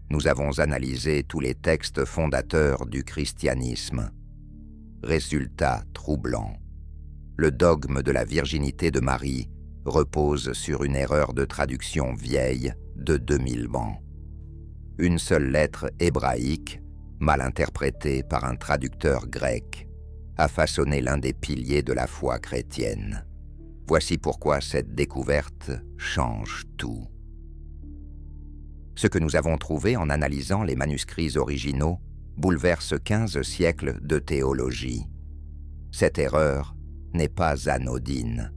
Nous avons analysé tous les textes fondateurs du christianisme. Résultat troublant. Le dogme de la virginité de Marie repose sur une erreur de traduction vieille de 2000 ans. Une seule lettre hébraïque, mal interprétée par un traducteur grec, a façonné l'un des piliers de la foi chrétienne. Voici pourquoi cette découverte change tout. Ce que nous avons trouvé en analysant les manuscrits originaux bouleverse 15 siècles de théologie. Cette erreur n'est pas anodine.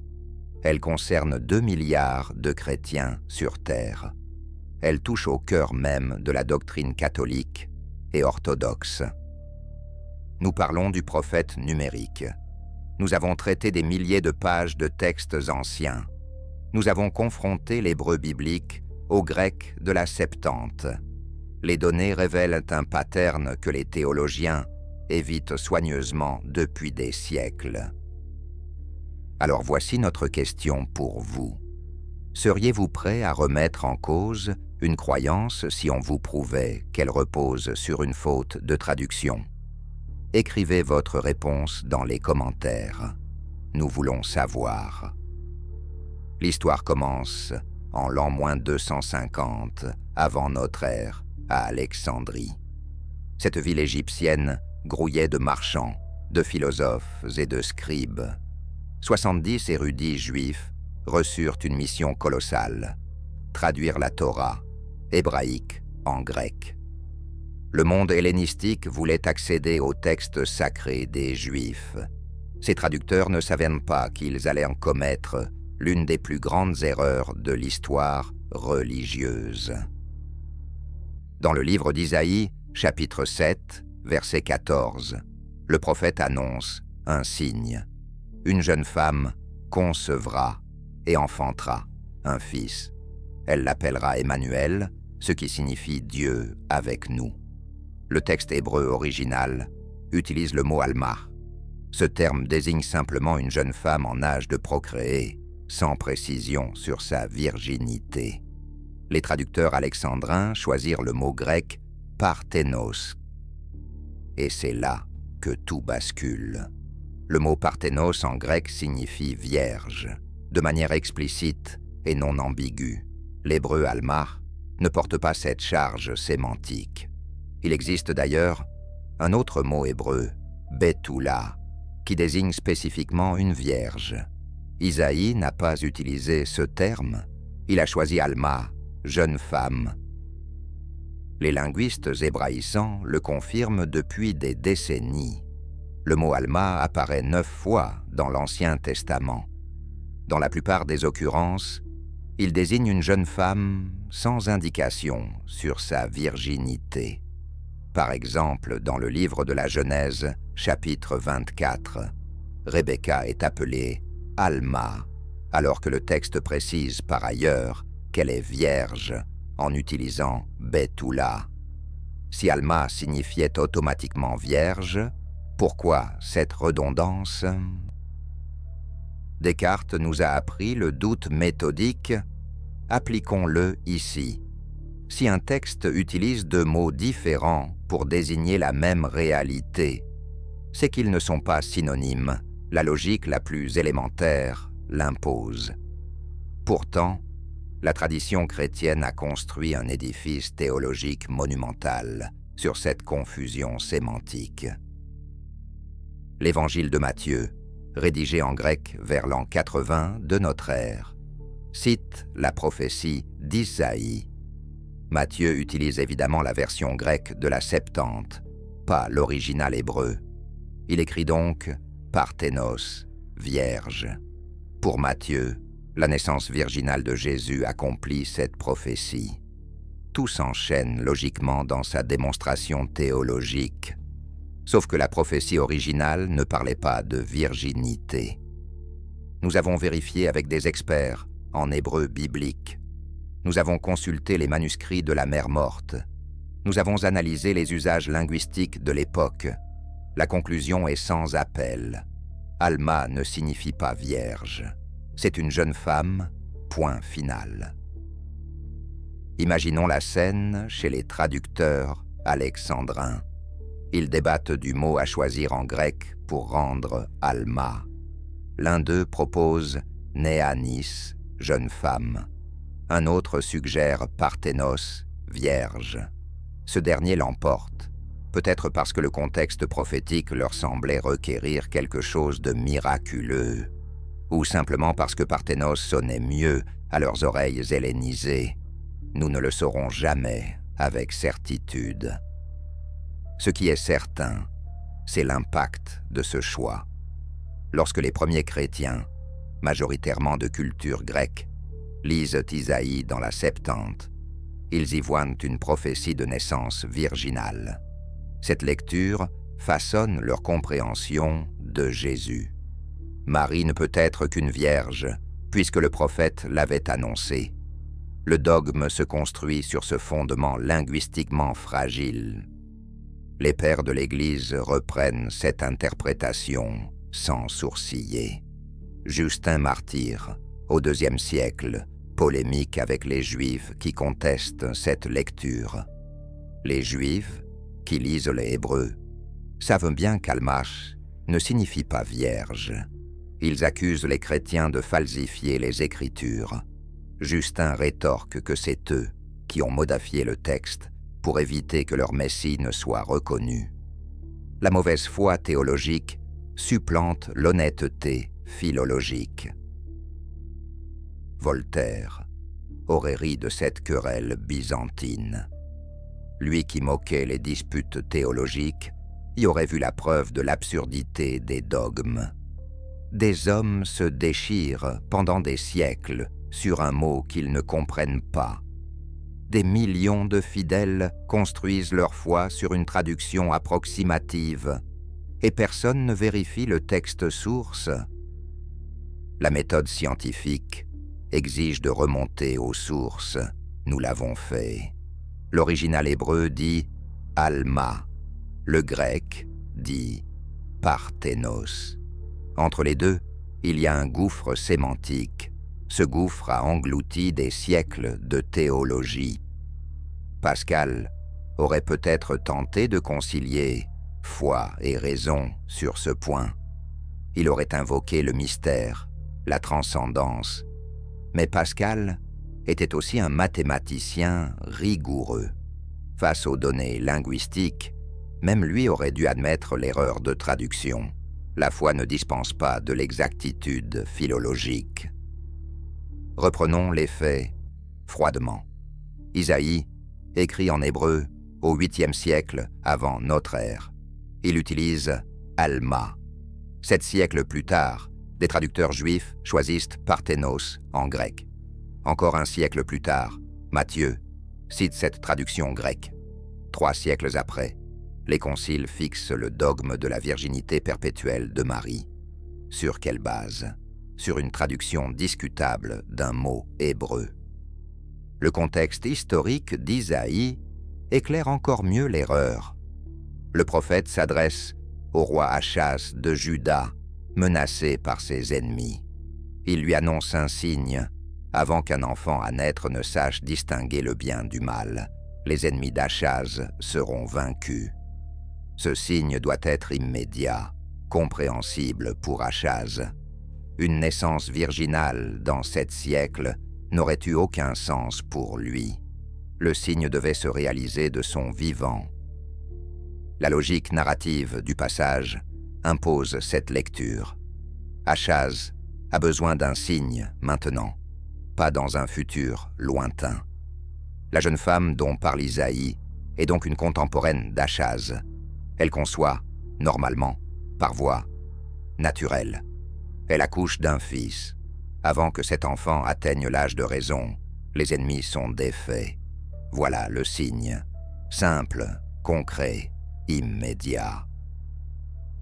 Elle concerne 2 milliards de chrétiens sur Terre. Elle touche au cœur même de la doctrine catholique et orthodoxe. Nous parlons du prophète numérique. Nous avons traité des milliers de pages de textes anciens. Nous avons confronté l'hébreu biblique au grec de la Septante. Les données révèlent un pattern que les théologiens évitent soigneusement depuis des siècles. Alors voici notre question pour vous. Seriez-vous prêt à remettre en cause une croyance si on vous prouvait qu'elle repose sur une faute de traduction? Écrivez votre réponse dans les commentaires. Nous voulons savoir. L'histoire commence en l'an 250 avant notre ère à Alexandrie. Cette ville égyptienne grouillait de marchands, de philosophes et de scribes. 70 érudits juifs reçurent une mission colossale, traduire la Torah, hébraïque en grec. Le monde hellénistique voulait accéder aux textes sacrés des Juifs. Ces traducteurs ne savaient pas qu'ils allaient en commettre l'une des plus grandes erreurs de l'histoire religieuse. Dans le livre d'Isaïe, chapitre 7, verset 14, le prophète annonce un signe. Une jeune femme concevra et enfantera un fils. Elle l'appellera Emmanuel, ce qui signifie Dieu avec nous. Le texte hébreu original utilise le mot Alma. Ce terme désigne simplement une jeune femme en âge de procréer, sans précision sur sa virginité. Les traducteurs alexandrins choisirent le mot grec parthénos. Et c'est là que tout bascule. Le mot parthénos en grec signifie vierge, de manière explicite et non ambiguë. L'hébreu Alma ne porte pas cette charge sémantique. Il existe d'ailleurs un autre mot hébreu, Betula, qui désigne spécifiquement une vierge. Isaïe n'a pas utilisé ce terme, il a choisi Alma, jeune femme. Les linguistes hébraïsants le confirment depuis des décennies. Le mot Alma apparaît 9 fois dans l'Ancien Testament. Dans la plupart des occurrences, il désigne une jeune femme sans indication sur sa virginité. Par exemple, dans le livre de la Genèse, chapitre 24, Rebecca est appelée Alma, alors que le texte précise par ailleurs qu'elle est vierge en utilisant Betula. Si Alma signifiait automatiquement vierge, pourquoi cette redondance? Descartes nous a appris le doute méthodique, appliquons-le ici. Si un texte utilise 2 mots différents pour désigner la même réalité, c'est qu'ils ne sont pas synonymes. La logique la plus élémentaire l'impose. Pourtant, la tradition chrétienne a construit un édifice théologique monumental sur cette confusion sémantique. L'évangile de Matthieu, rédigé en grec vers l'an 80 de notre ère, cite la prophétie d'Isaïe. Matthieu utilise évidemment la version grecque de la Septante, pas l'original hébreu. Il écrit donc « parthénos, vierge ». Pour Matthieu, la naissance virginale de Jésus accomplit cette prophétie. Tout s'enchaîne logiquement dans sa démonstration théologique, sauf que la prophétie originale ne parlait pas de virginité. Nous avons vérifié avec des experts en hébreu biblique. Nous avons consulté les manuscrits de la Mer Morte. Nous avons analysé les usages linguistiques de l'époque. La conclusion est sans appel. Alma ne signifie pas vierge. C'est une jeune femme, point final. Imaginons la scène chez les traducteurs alexandrins. Ils débattent du mot à choisir en grec pour rendre alma. L'un d'eux propose néanis, jeune femme. Un autre suggère parthénos, vierge. Ce dernier l'emporte, peut-être parce que le contexte prophétique leur semblait requérir quelque chose de miraculeux, ou simplement parce que parthénos sonnait mieux à leurs oreilles hellénisées. Nous ne le saurons jamais avec certitude. Ce qui est certain, c'est l'impact de ce choix. Lorsque les premiers chrétiens, majoritairement de culture grecque, lisent Isaïe dans la Septante, ils y voient une prophétie de naissance virginale. Cette lecture façonne leur compréhension de Jésus. Marie ne peut être qu'une vierge, puisque le prophète l'avait annoncé. Le dogme se construit sur ce fondement linguistiquement fragile. Les pères de l'Église reprennent cette interprétation sans sourciller. Justin martyr, au IIe siècle, polémique avec les Juifs qui contestent cette lecture. Les Juifs, qui lisent les Hébreux, savent bien qu'Almach ne signifie pas vierge. Ils accusent les chrétiens de falsifier les Écritures. Justin rétorque que c'est eux qui ont modifié le texte pour éviter que leur Messie ne soit reconnu. La mauvaise foi théologique supplante l'honnêteté philologique. Voltaire aurait ri de cette querelle byzantine. Lui qui moquait les disputes théologiques y aurait vu la preuve de l'absurdité des dogmes. Des hommes se déchirent pendant des siècles sur un mot qu'ils ne comprennent pas. Des millions de fidèles construisent leur foi sur une traduction approximative, et personne ne vérifie le texte source. La méthode scientifique exige de remonter aux sources. Nous l'avons fait. L'original hébreu dit « alma », le grec dit « parthénos ». Entre les deux, il y a un gouffre sémantique. Ce gouffre a englouti des siècles de théologie. Pascal aurait peut-être tenté de concilier foi et raison sur ce point. Il aurait invoqué le mystère, la transcendance. Mais Pascal était aussi un mathématicien rigoureux. Face aux données linguistiques, même lui aurait dû admettre l'erreur de traduction. La foi ne dispense pas de l'exactitude philologique. Reprenons les faits froidement. Isaïe, écrit en hébreu au 8e siècle avant notre ère. Il utilise « alma ». 7 siècles plus tard, des traducteurs juifs choisissent « parthénos » en grec. Encore un siècle plus tard, Matthieu cite cette traduction grecque. 3 siècles après, les conciles fixent le dogme de la virginité perpétuelle de Marie. Sur quelle base ? Sur une traduction discutable d'un mot hébreu. Le contexte historique d'Isaïe éclaire encore mieux l'erreur. Le prophète s'adresse au roi Achaz de Juda, menacé par ses ennemis. Il lui annonce un signe, avant qu'un enfant à naître ne sache distinguer le bien du mal. Les ennemis d'Achaz seront vaincus. Ce signe doit être immédiat, compréhensible pour Achaz. Une naissance virginale dans 7 siècles n'aurait eu aucun sens pour lui. Le signe devait se réaliser de son vivant. La logique narrative du passage impose cette lecture. Achaz a besoin d'un signe maintenant, pas dans un futur lointain. La jeune femme dont parle Isaïe est donc une contemporaine d'Achaz. Elle conçoit, normalement, par voie naturelle. Elle accouche d'un fils. Avant que cet enfant atteigne l'âge de raison, les ennemis sont défaits. Voilà le signe. Simple, concret, immédiat.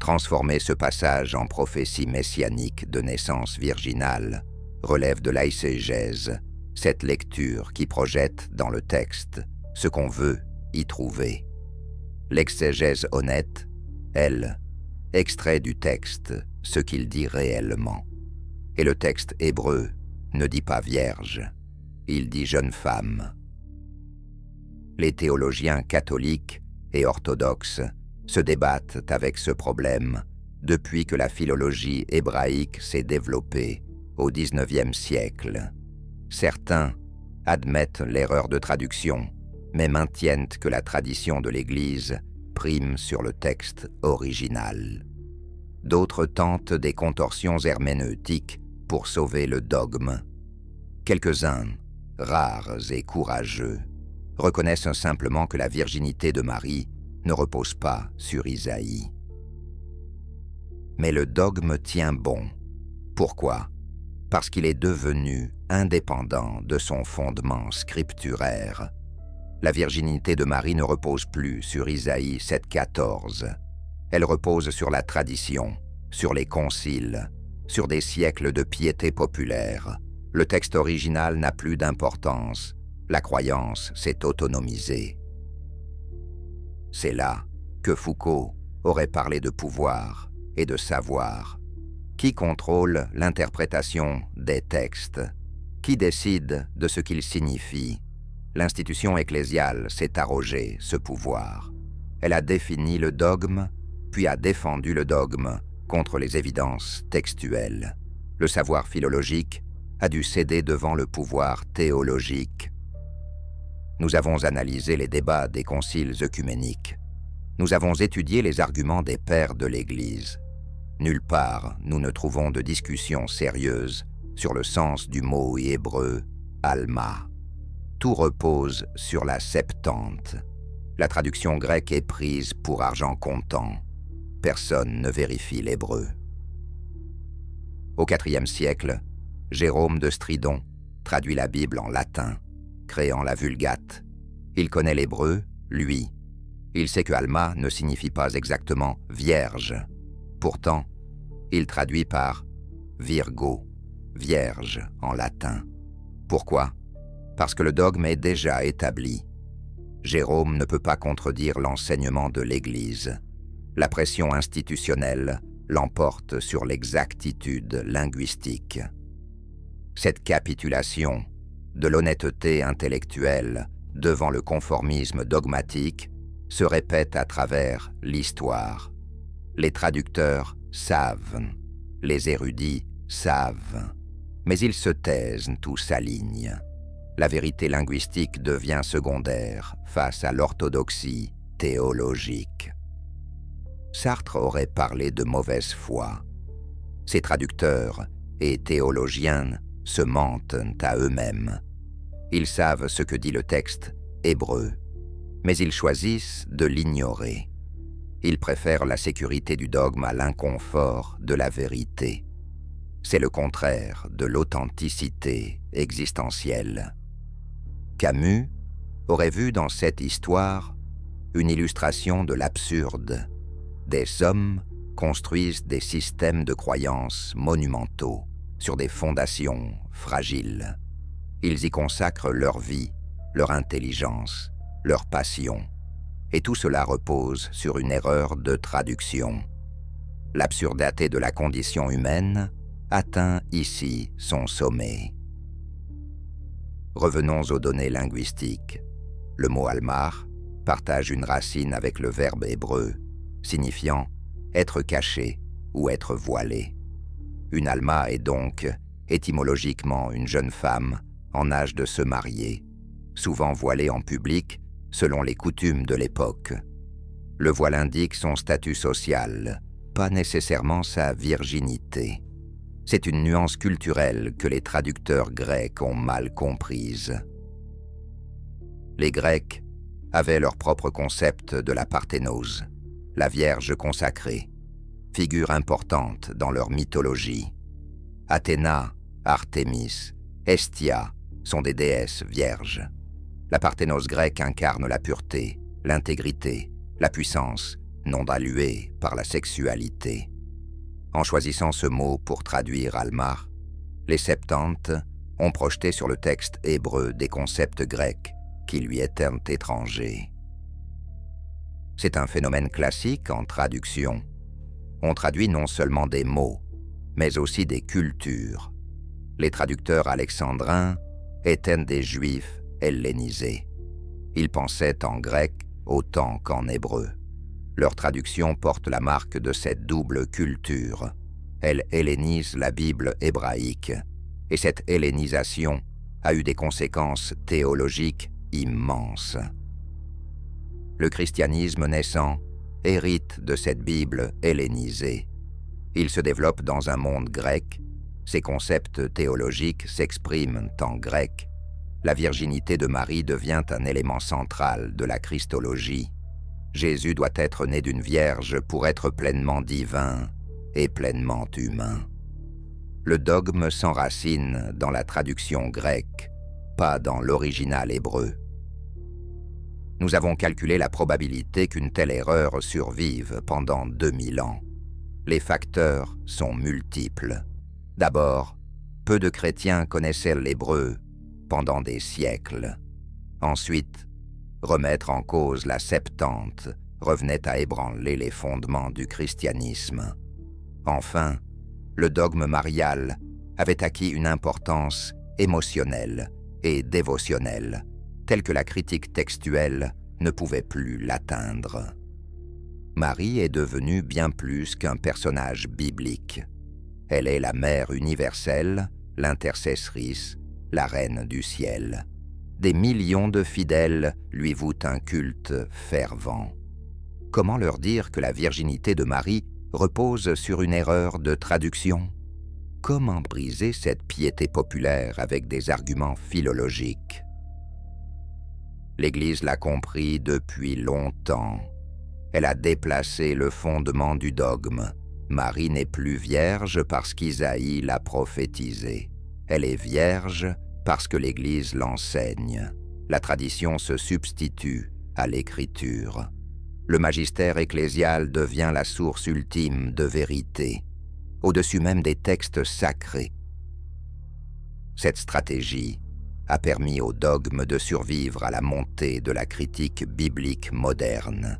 Transformer ce passage en prophétie messianique de naissance virginale relève de l'exégèse, cette lecture qui projette dans le texte ce qu'on veut y trouver. L'exégèse honnête, elle, extrait du texte ce qu'il dit réellement. Et le texte hébreu ne dit pas vierge, il dit jeune femme. Les théologiens catholiques et orthodoxes se débattent avec ce problème depuis que la philologie hébraïque s'est développée au XIXe siècle. Certains admettent l'erreur de traduction, mais maintiennent que la tradition de l'Église prime sur le texte original. D'autres tentent des contorsions herméneutiques pour sauver le dogme. Quelques-uns, rares et courageux, reconnaissent simplement que la virginité de Marie ne repose pas sur Isaïe. Mais le dogme tient bon. Pourquoi ? Parce qu'il est devenu indépendant de son fondement scripturaire. La virginité de Marie ne repose plus sur Isaïe 7,14. Elle repose sur la tradition, sur les conciles, sur des siècles de piété populaire. Le texte original n'a plus d'importance. La croyance s'est autonomisée. C'est là que Foucault aurait parlé de pouvoir et de savoir. Qui contrôle l'interprétation des textes? Qui décide de ce qu'ils signifient? L'institution ecclésiale s'est arrogée ce pouvoir. Elle a défini le dogme, puis a défendu le dogme contre les évidences textuelles. Le savoir philologique a dû céder devant le pouvoir théologique. Nous avons analysé les débats des conciles œcuméniques. Nous avons étudié les arguments des pères de l'Église. Nulle part nous ne trouvons de discussion sérieuse sur le sens du mot hébreu « alma ». Tout repose sur la Septante. La traduction grecque est prise pour argent comptant. Personne ne vérifie l'hébreu. Au IVe siècle, Jérôme de Stridon traduit la Bible en latin, créant la Vulgate. Il connaît l'hébreu, lui. Il sait que Alma ne signifie pas exactement « vierge ». Pourtant, il traduit par « Virgo », « vierge » en latin. Pourquoi ? Parce que le dogme est déjà établi. Jérôme ne peut pas contredire l'enseignement de l'Église. La pression institutionnelle l'emporte sur l'exactitude linguistique. Cette capitulation de l'honnêteté intellectuelle devant le conformisme dogmatique se répète à travers l'histoire. Les traducteurs savent, les érudits savent, mais ils se taisent, tout s'aligne. La vérité linguistique devient secondaire face à l'orthodoxie théologique. Sartre aurait parlé de mauvaise foi. Ces traducteurs et théologiens se mentent à eux-mêmes. Ils savent ce que dit le texte hébreu, mais ils choisissent de l'ignorer. Ils préfèrent la sécurité du dogme à l'inconfort de la vérité. C'est le contraire de l'authenticité existentielle. Camus aurait vu dans cette histoire une illustration de l'absurde. Des hommes construisent des systèmes de croyances monumentaux sur des fondations fragiles. Ils y consacrent leur vie, leur intelligence, leur passion, et tout cela repose sur une erreur de traduction. L'absurdité de la condition humaine atteint ici son sommet. Revenons aux données linguistiques. Le mot almar partage une racine avec le verbe hébreu, signifiant être caché ou être voilé. Une alma est donc étymologiquement une jeune femme en âge de se marier, souvent voilée en public selon les coutumes de l'époque. Le voile indique son statut social, pas nécessairement sa virginité. C'est une nuance culturelle que les traducteurs grecs ont mal comprise. Les Grecs avaient leur propre concept de la parthénose, la Vierge consacrée, figure importante dans leur mythologie. Athéna, Artémis, Hestia sont des déesses vierges. La parthénose grecque incarne la pureté, l'intégrité, la puissance, non diluée par la sexualité. En choisissant ce mot pour traduire Almar, les Septantes ont projeté sur le texte hébreu des concepts grecs qui lui étaient étrangers. C'est un phénomène classique en traduction. On traduit non seulement des mots, mais aussi des cultures. Les traducteurs alexandrins étaient des juifs hellénisés. Ils pensaient en grec autant qu'en hébreu. Leur traduction porte la marque de cette double culture. Elle hellénise la Bible hébraïque, et cette hellénisation a eu des conséquences théologiques immenses. Le christianisme naissant hérite de cette Bible hellénisée. Il se développe dans un monde grec, ses concepts théologiques s'expriment en grec. La virginité de Marie devient un élément central de la christologie. Jésus doit être né d'une vierge pour être pleinement divin et pleinement humain. Le dogme s'enracine dans la traduction grecque, pas dans l'original hébreu. Nous avons calculé la probabilité qu'une telle erreur survive pendant 2000 ans. Les facteurs sont multiples. D'abord, peu de chrétiens connaissaient l'hébreu pendant des siècles. Ensuite, remettre en cause la Septante revenait à ébranler les fondements du christianisme. Enfin, le dogme marial avait acquis une importance émotionnelle et dévotionnelle, telle que la critique textuelle ne pouvait plus l'atteindre. Marie est devenue bien plus qu'un personnage biblique. Elle est la mère universelle, l'intercessrice, la reine du ciel. Des millions de fidèles lui vouent un culte fervent. Comment leur dire que la virginité de Marie repose sur une erreur de traduction? Comment briser cette piété populaire avec des arguments philologiques? L'Église l'a compris depuis longtemps. Elle a déplacé le fondement du dogme. Marie n'est plus vierge parce qu'Isaïe l'a prophétisé. Elle est vierge parce que l'Église l'enseigne. La tradition se substitue à l'Écriture. Le magistère ecclésial devient la source ultime de vérité, au-dessus même des textes sacrés. Cette stratégie a permis au dogme de survivre à la montée de la critique biblique moderne.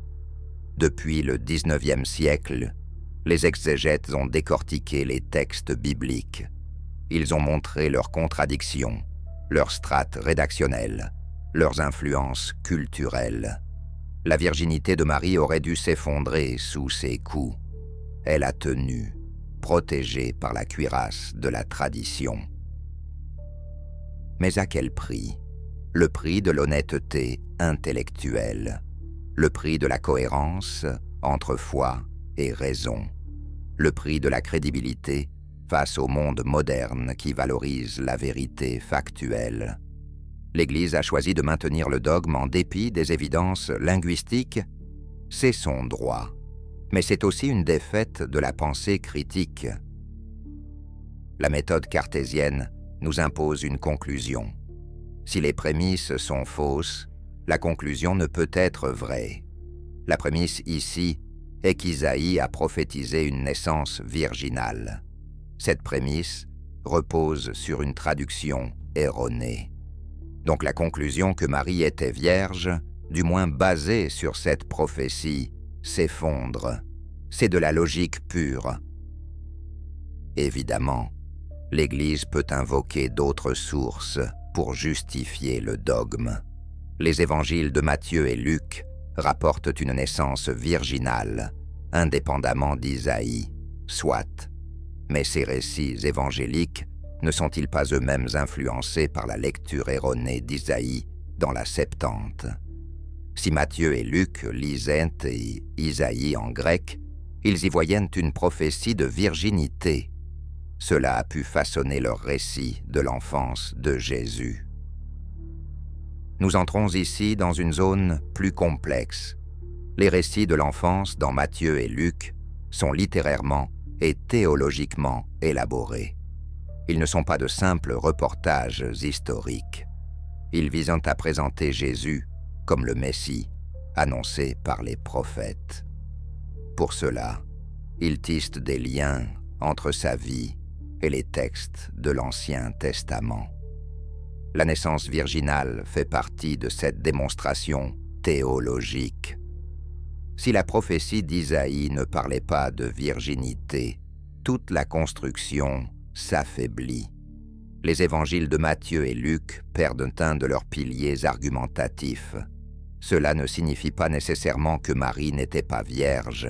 Depuis le XIXe siècle, les exégètes ont décortiqué les textes bibliques. Ils ont montré leurs contradictions, leurs strates rédactionnelles, leurs influences culturelles. La virginité de Marie aurait dû s'effondrer sous ses coups. Elle a tenu, protégée par la cuirasse de la tradition. Mais à quel prix? Le prix de l'honnêteté intellectuelle, le prix de la cohérence entre foi et raison, le prix de la crédibilité face au monde moderne qui valorise la vérité factuelle. L'Église a choisi de maintenir le dogme en dépit des évidences linguistiques. C'est son droit, mais c'est aussi une défaite de la pensée critique. La méthode cartésienne nous impose une conclusion. Si les prémices sont fausses, la conclusion ne peut être vraie. La prémisse ici est qu'Isaïe a prophétisé une naissance virginale. Cette prémisse repose sur une traduction erronée. Donc la conclusion que Marie était vierge, du moins basée sur cette prophétie, s'effondre. C'est de la logique pure. Évidemment, l'Église peut invoquer d'autres sources pour justifier le dogme. Les évangiles de Matthieu et Luc rapportent une naissance virginale, indépendamment d'Isaïe, soit. Mais ces récits évangéliques ne sont-ils pas eux-mêmes influencés par la lecture erronée d'Isaïe dans la Septante? Si Matthieu et Luc lisaient Isaïe en grec, ils y voyaient une prophétie de virginité. Cela a pu façonner leur récit de l'enfance de Jésus. Nous entrons ici dans une zone plus complexe. Les récits de l'enfance dans Matthieu et Luc sont littérairement et théologiquement élaborés. Ils ne sont pas de simples reportages historiques. Ils visent à présenter Jésus comme le Messie, annoncé par les prophètes. Pour cela, ils tissent des liens entre sa vie et les textes de l'Ancien Testament. La naissance virginale fait partie de cette démonstration théologique. Si la prophétie d'Isaïe ne parlait pas de virginité, toute la construction s'affaiblit. Les évangiles de Matthieu et Luc perdent un de leurs piliers argumentatifs. cela ne signifie pas nécessairement que Marie n'était pas vierge.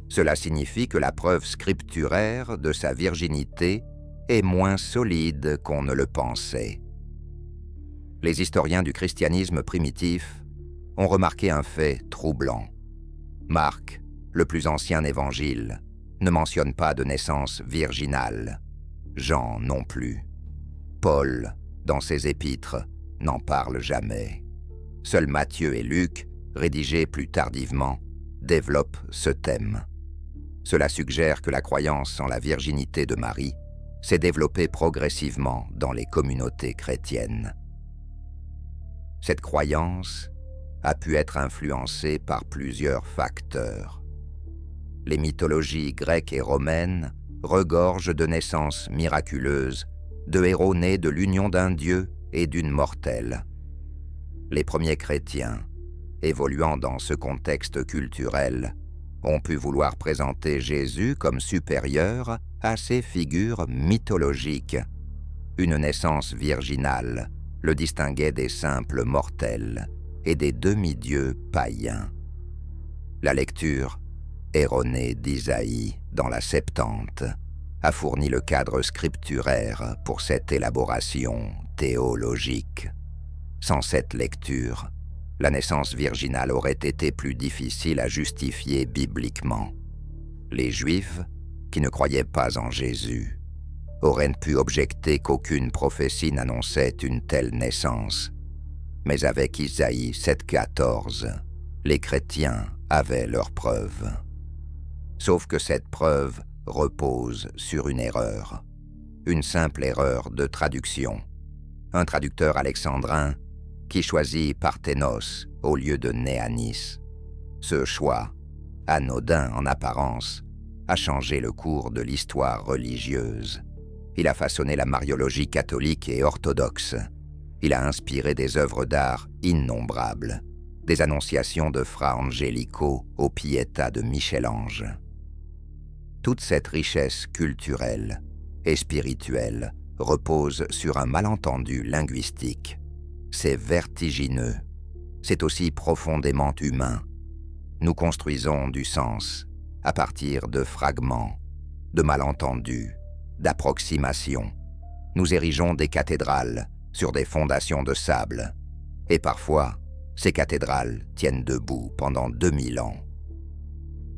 Cela signifie que la preuve scripturaire de sa virginité est moins solide qu'on ne le pensait. Les historiens du christianisme primitif ont remarqué un fait troublant. Marc, le plus ancien évangile, ne mentionne pas de naissance virginale. Jean non plus. Paul, dans ses épîtres, n'en parle jamais. Seuls Matthieu et Luc, rédigés plus tardivement, développent ce thème. Cela suggère que la croyance en la virginité de Marie s'est développée progressivement dans les communautés chrétiennes. Cette croyance a pu être influencée par plusieurs facteurs. Les mythologies grecques et romaines regorgent de naissances miraculeuses, de héros nés de l'union d'un dieu et d'une mortelle. Les premiers chrétiens, évoluant dans ce contexte culturel, ont pu vouloir présenter Jésus comme supérieur à ces figures mythologiques. Une naissance virginale le distinguait des simples mortels et des demi-dieux païens. La lecture erronée d'Isaïe dans la Septante a fourni le cadre scripturaire pour cette élaboration théologique. Sans cette lecture, la naissance virginale aurait été plus difficile à justifier bibliquement. Les Juifs, qui ne croyaient pas en Jésus, auraient pu objecter qu'aucune prophétie n'annonçait une telle naissance. Mais avec Isaïe 7,14, les chrétiens avaient leur preuve. Sauf que cette preuve repose sur une erreur. Une simple erreur de traduction. Un traducteur alexandrin qui choisit Parthénos au lieu de Néanis. Ce choix, anodin en apparence, a changé le cours de l'histoire religieuse. Il a façonné la mariologie catholique et orthodoxe. Il a inspiré des œuvres d'art innombrables, des annonciations de Fra Angelico aux Pietà de Michel-Ange. Toute cette richesse culturelle et spirituelle repose sur un malentendu linguistique. C'est vertigineux, c'est aussi profondément humain. Nous construisons du sens à partir de fragments, de malentendus, d'approximations. Nous érigeons des cathédrales sur des fondations de sable, et parfois, ces cathédrales tiennent debout pendant 2000 ans.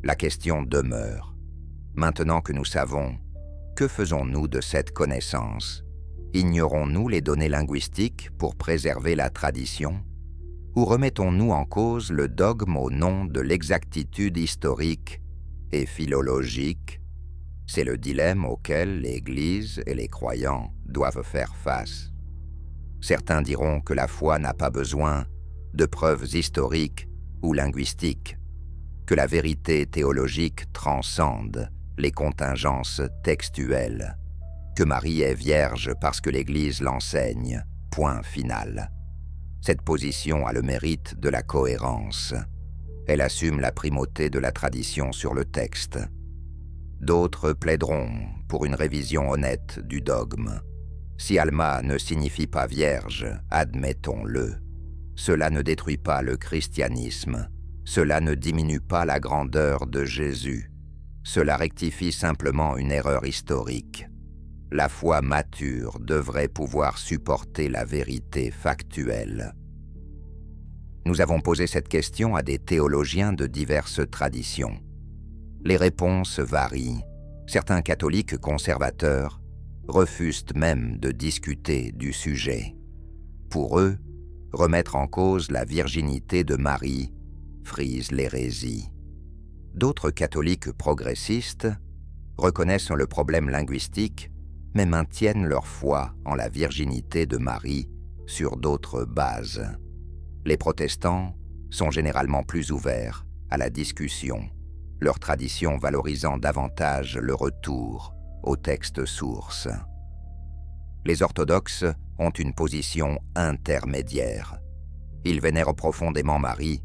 La question demeure. Maintenant que nous savons, que faisons-nous de cette connaissance ? Ignorons-nous les données linguistiques pour préserver la tradition ? Ou remettons-nous en cause le dogme au nom de l'exactitude historique et philologique ? C'est le dilemme auquel l'Église et les croyants doivent faire face. Certains diront que la foi n'a pas besoin de preuves historiques ou linguistiques, que la vérité théologique transcende les contingences textuelles, que Marie est vierge parce que l'Église l'enseigne, point final. Cette position a le mérite de la cohérence. Elle assume la primauté de la tradition sur le texte. D'autres plaideront pour une révision honnête du dogme. Si Alma ne signifie pas vierge, admettons-le. Cela ne détruit pas le christianisme. Cela ne diminue pas la grandeur de Jésus. Cela rectifie simplement une erreur historique. La foi mature devrait pouvoir supporter la vérité factuelle. Nous avons posé cette question à des théologiens de diverses traditions. Les réponses varient. Certains catholiques conservateurs refusent même de discuter du sujet. Pour eux, remettre en cause la virginité de Marie frise l'hérésie. D'autres catholiques progressistes reconnaissent le problème linguistique, mais maintiennent leur foi en la virginité de Marie sur d'autres bases. Les protestants sont généralement plus ouverts à la discussion, leur tradition valorisant davantage le retour au texte source. Les orthodoxes ont une position intermédiaire. Ils vénèrent profondément Marie,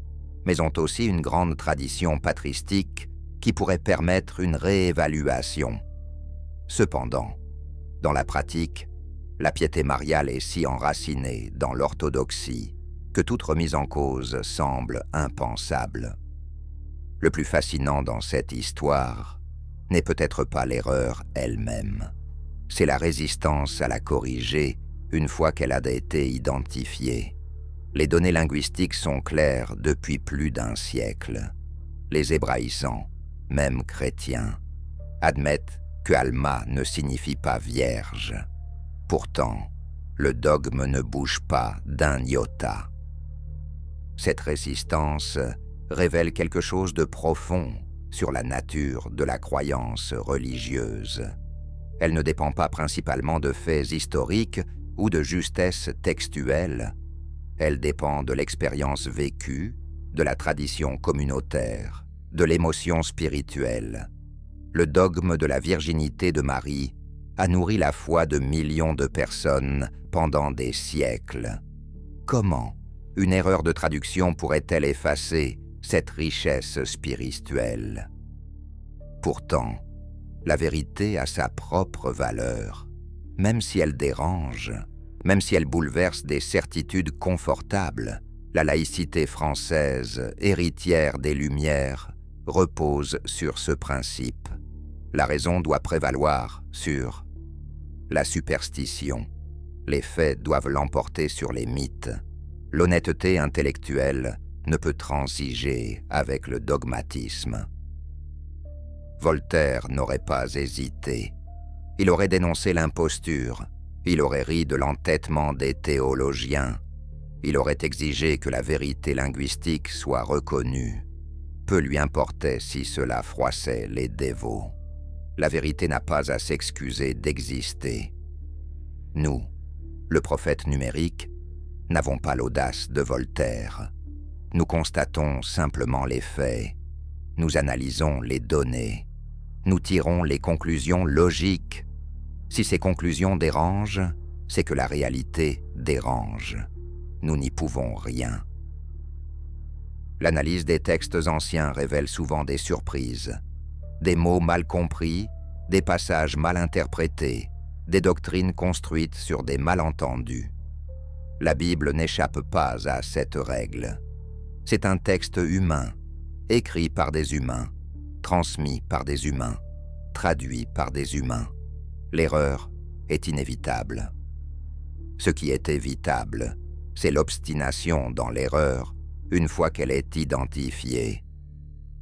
mais ont aussi une grande tradition patristique qui pourrait permettre une réévaluation. Cependant, dans la pratique, la piété mariale est si enracinée dans l'orthodoxie que toute remise en cause semble impensable. Le plus fascinant dans cette histoire n'est peut-être pas l'erreur elle-même. C'est la résistance à la corriger une fois qu'elle a été identifiée. Les données linguistiques sont claires depuis plus d'un siècle. Les hébraïsants, même chrétiens, admettent que Alma ne signifie pas vierge. Pourtant, le dogme ne bouge pas d'un iota. Cette résistance révèle quelque chose de profond sur la nature de la croyance religieuse. Elle ne dépend pas principalement de faits historiques ou de justesse textuelle. Elle dépend de l'expérience vécue, de la tradition communautaire, de l'émotion spirituelle. Le dogme de la virginité de Marie a nourri la foi de millions de personnes pendant des siècles. Comment une erreur de traduction pourrait-elle effacer cette richesse spirituelle? Pourtant, la vérité a sa propre valeur, même si elle dérange, même si elle bouleverse des certitudes confortables. La laïcité française, héritière des Lumières, repose sur ce principe. La raison doit prévaloir sur la superstition. Les faits doivent l'emporter sur les mythes. L'honnêteté intellectuelle ne peut transiger avec le dogmatisme. Voltaire n'aurait pas hésité. Il aurait dénoncé l'imposture. Il aurait ri de l'entêtement des théologiens. Il aurait exigé que la vérité linguistique soit reconnue. Peu lui importait si cela froissait les dévots. La vérité n'a pas à s'excuser d'exister. Nous, le prophète numérique, n'avons pas l'audace de Voltaire. Nous constatons simplement les faits. Nous analysons les données. Nous tirons les conclusions logiques. Si ces conclusions dérangent, c'est que la réalité dérange. Nous n'y pouvons rien. L'analyse des textes anciens révèle souvent des surprises. Des mots mal compris, des passages mal interprétés, des doctrines construites sur des malentendus. La Bible n'échappe pas à cette règle. C'est un texte humain, écrit par des humains, transmis par des humains, traduit par des humains. L'erreur est inévitable. Ce qui est évitable, c'est l'obstination dans l'erreur une fois qu'elle est identifiée.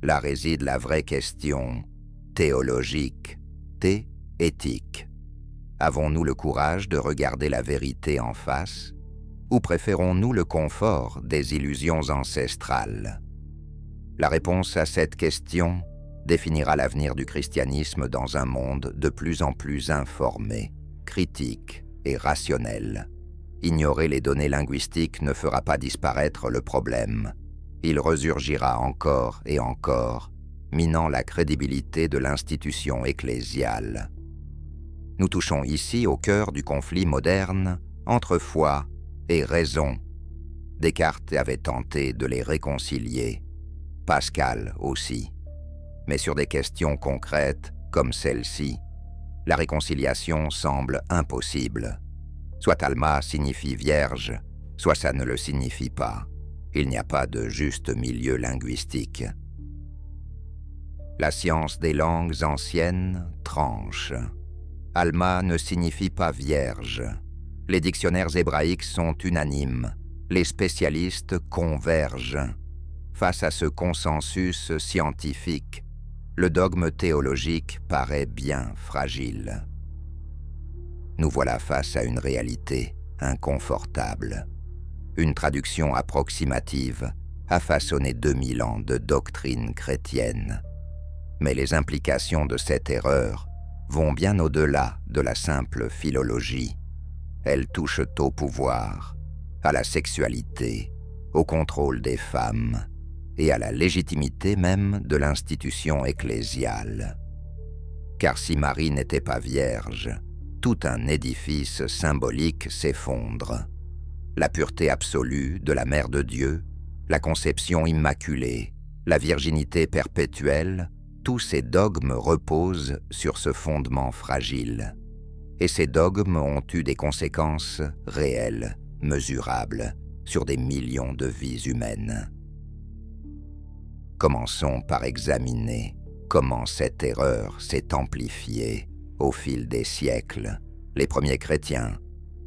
Là réside la vraie question théologique, éthique. Avons-nous le courage de regarder la vérité en face, ou préférons-nous le confort des illusions ancestrales? La réponse à cette question définira l'avenir du christianisme dans un monde de plus en plus informé, critique et rationnel. Ignorer les données linguistiques ne fera pas disparaître le problème. Il resurgira encore et encore, minant la crédibilité de l'institution ecclésiale. Nous touchons ici au cœur du conflit moderne entre foi et raison. Descartes avait tenté de les réconcilier, Pascal aussi. Mais sur des questions concrètes, comme celle-ci, la réconciliation semble impossible. Soit Alma signifie vierge, soit ça ne le signifie pas. Il n'y a pas de juste milieu linguistique. La science des langues anciennes tranche. Alma ne signifie pas vierge. Les dictionnaires hébraïques sont unanimes. Les spécialistes convergent. Face à ce consensus scientifique, le dogme théologique paraît bien fragile. Nous voilà face à une réalité inconfortable. Une traduction approximative a façonné 2000 ans de doctrine chrétienne. Mais les implications de cette erreur vont bien au-delà de la simple philologie. Elles touchent au pouvoir, à la sexualité, au contrôle des femmes et à la légitimité même de l'institution ecclésiale. Car si Marie n'était pas vierge, tout un édifice symbolique s'effondre. La pureté absolue de la Mère de Dieu, la conception immaculée, la virginité perpétuelle, tous ces dogmes reposent sur ce fondement fragile. Et ces dogmes ont eu des conséquences réelles, mesurables, sur des millions de vies humaines. Commençons par examiner comment cette erreur s'est amplifiée au fil des siècles. Les premiers chrétiens,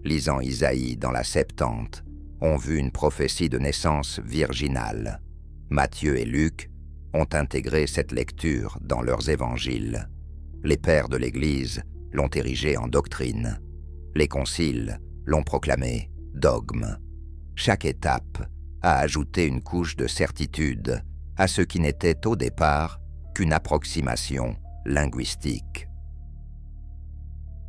lisant Isaïe dans la Septante, ont vu une prophétie de naissance virginale. Matthieu et Luc ont intégré cette lecture dans leurs évangiles. Les pères de l'Église l'ont érigée en doctrine. Les conciles l'ont proclamé dogme. Chaque étape a ajouté une couche de certitude à ce qui n'était au départ qu'une approximation linguistique.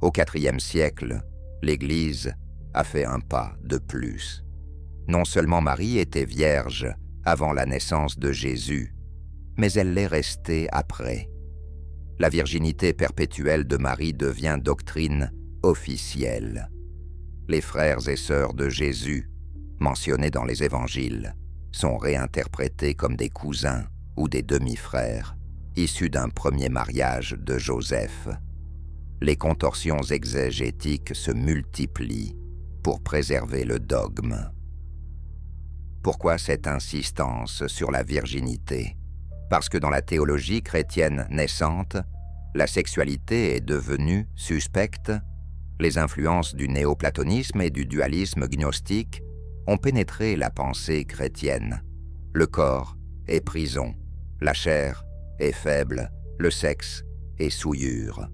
Au IVe siècle, l'Église a fait un pas de plus. Non seulement Marie était vierge avant la naissance de Jésus, mais elle l'est restée après. La virginité perpétuelle de Marie devient doctrine officielle. Les frères et sœurs de Jésus, mentionnés dans les évangiles, sont réinterprétés comme des cousins ou des demi-frères, issus d'un premier mariage de Joseph. Les contorsions exégétiques se multiplient pour préserver le dogme. Pourquoi cette insistance sur la virginité? Parce que dans la théologie chrétienne naissante, la sexualité est devenue suspecte. Les influences du néoplatonisme et du dualisme gnostique ont pénétré la pensée chrétienne. Le corps est prison, la chair est faible, le sexe est souillure.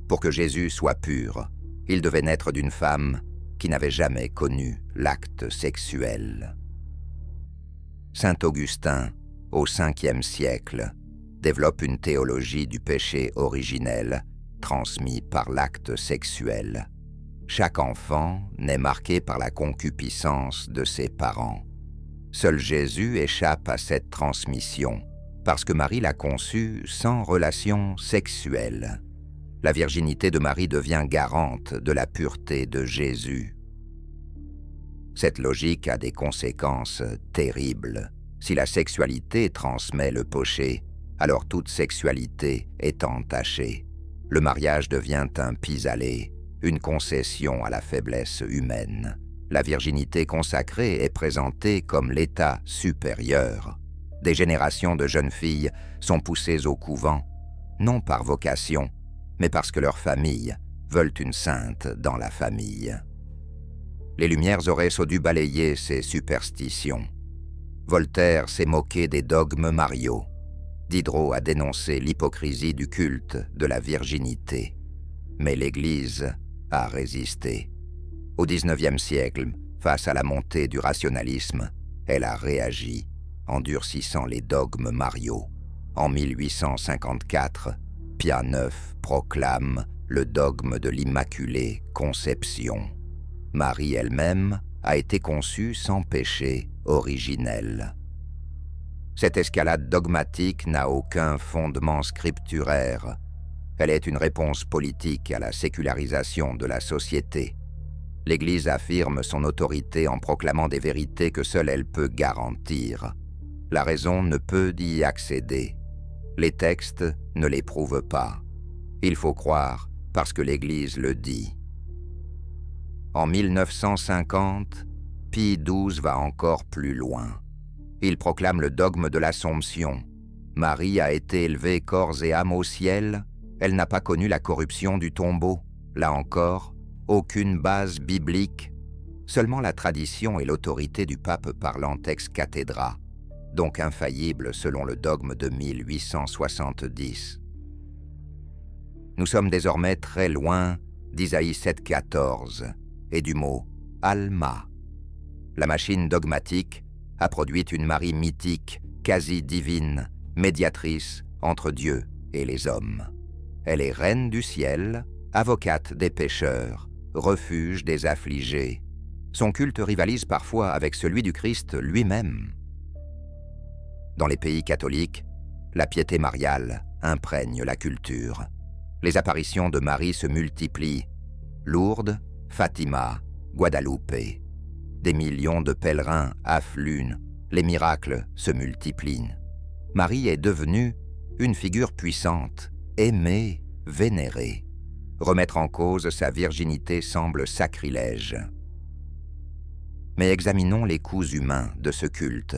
Pour que Jésus soit pur, il devait naître d'une femme qui n'avait jamais connu l'acte sexuel. Saint Augustin, au Ve siècle, développe une théologie du péché originel transmis par l'acte sexuel. Chaque enfant naît marqué par la concupiscence de ses parents. Seul Jésus échappe à cette transmission, parce que Marie l'a conçu sans relation sexuelle. La virginité de Marie devient garante de la pureté de Jésus. Cette logique a des conséquences terribles. Si la sexualité transmet le péché, alors toute sexualité est entachée. Le mariage devient un pis-aller, une concession à la faiblesse humaine. La virginité consacrée est présentée comme l'état supérieur. Des générations de jeunes filles sont poussées au couvent, non par vocation, mais parce que leurs familles veulent une sainte dans la famille. Les Lumières auraient dû balayer ces superstitions. Voltaire s'est moqué des dogmes mariaux. Diderot a dénoncé l'hypocrisie du culte de la virginité. Mais l'Église a résisté. Au XIXe siècle, face à la montée du rationalisme, elle a réagi en durcissant les dogmes mariaux. En 1854, Pie IX proclame le dogme de l'Immaculée Conception. Marie elle-même a été conçue sans péché originel. Cette escalade dogmatique n'a aucun fondement scripturaire. Elle est une réponse politique à la sécularisation de la société. L'Église affirme son autorité en proclamant des vérités que seule elle peut garantir. La raison ne peut y accéder. Les textes ne les prouvent pas. Il faut croire parce que l'Église le dit. En 1950, Pie XII va encore plus loin. Il proclame le dogme de l'Assomption. Marie a été élevée corps et âme au ciel. Elle n'a pas connu la corruption du tombeau. Là encore, aucune base biblique. Seulement la tradition et l'autorité du pape parlant ex cathedra, donc infaillible selon le dogme de 1870. Nous sommes désormais très loin d'Isaïe 7,14 et du mot « Alma ». La machine dogmatique a produit une Marie mythique, quasi divine, médiatrice entre Dieu et les hommes. Elle est reine du ciel, avocate des pécheurs, refuge des affligés. Son culte rivalise parfois avec celui du Christ lui-même. Dans les pays catholiques, la piété mariale imprègne la culture. Les apparitions de Marie se multiplient. Lourdes, Fatima, Guadeloupe. Des millions de pèlerins affluent, les miracles se multiplient. Marie est devenue une figure puissante, aimée, vénérée. Remettre en cause sa virginité semble sacrilège. Mais examinons les coûts humains de ce culte.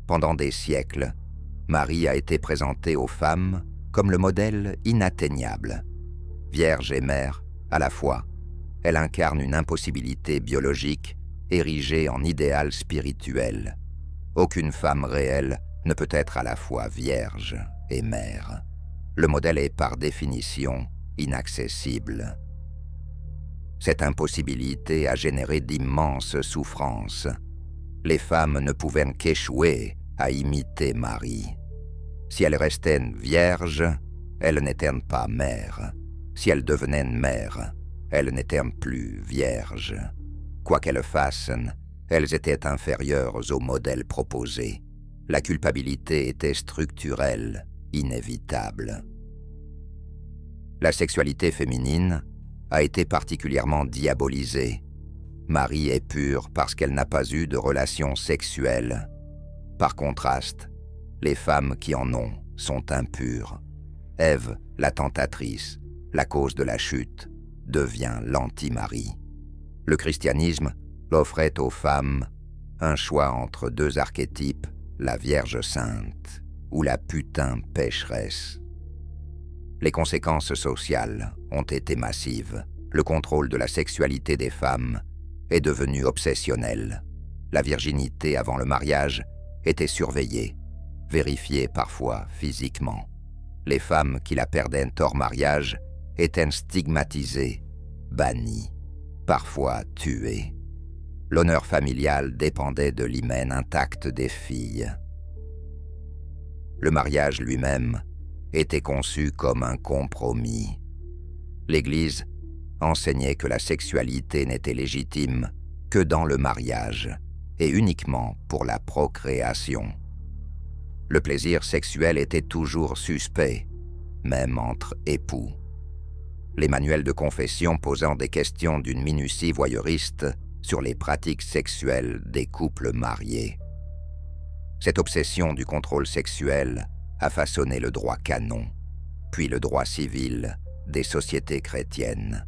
Pendant des siècles, Marie a été présentée aux femmes comme le modèle inatteignable. Vierge et mère, à la fois, elle incarne une impossibilité biologique érigée en idéal spirituel. Aucune femme réelle ne peut être à la fois vierge et mère. Le modèle est par définition inaccessible. Cette impossibilité a généré d'immenses souffrances. Les femmes ne pouvaient qu'échouer à imiter Marie. Si elles restaient vierges, elles n'étaient pas mères. Si elles devenaient mères, elles n'étaient plus vierges. Quoi qu'elles fassent, elles étaient inférieures au modèle proposé. La culpabilité était structurelle, inévitable. La sexualité féminine a été particulièrement diabolisée. Marie est pure parce qu'elle n'a pas eu de relations sexuelles. Par contraste, les femmes qui en ont sont impures. Ève, la tentatrice, la cause de la chute, devient l'anti-Marie. Le christianisme offrait aux femmes un choix entre deux archétypes, la Vierge sainte ou la putain pécheresse. Les conséquences sociales ont été massives. Le contrôle de la sexualité des femmes est devenu obsessionnel. La virginité avant le mariage était surveillée, vérifiée parfois physiquement. Les femmes qui la perdaient hors mariage étaient stigmatisées, bannies, parfois tuées. L'honneur familial dépendait de l'hymen intact des filles. Le mariage lui-même était conçu comme un compromis. L'Église enseignait que la sexualité n'était légitime que dans le mariage et uniquement pour la procréation. Le plaisir sexuel était toujours suspect, même entre époux. Les manuels de confession posant des questions d'une minutie voyeuriste sur les pratiques sexuelles des couples mariés. Cette obsession du contrôle sexuel a façonné le droit canon, puis le droit civil des sociétés chrétiennes.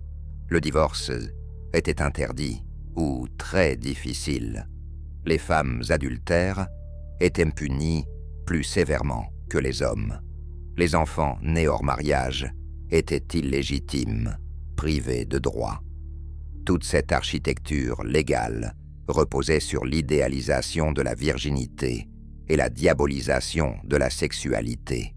Le divorce était interdit ou très difficile. Les femmes adultères étaient punies plus sévèrement que les hommes. Les enfants nés hors mariage étaient illégitimes, privés de droits. Toute cette architecture légale reposait sur l'idéalisation de la virginité et la diabolisation de la sexualité.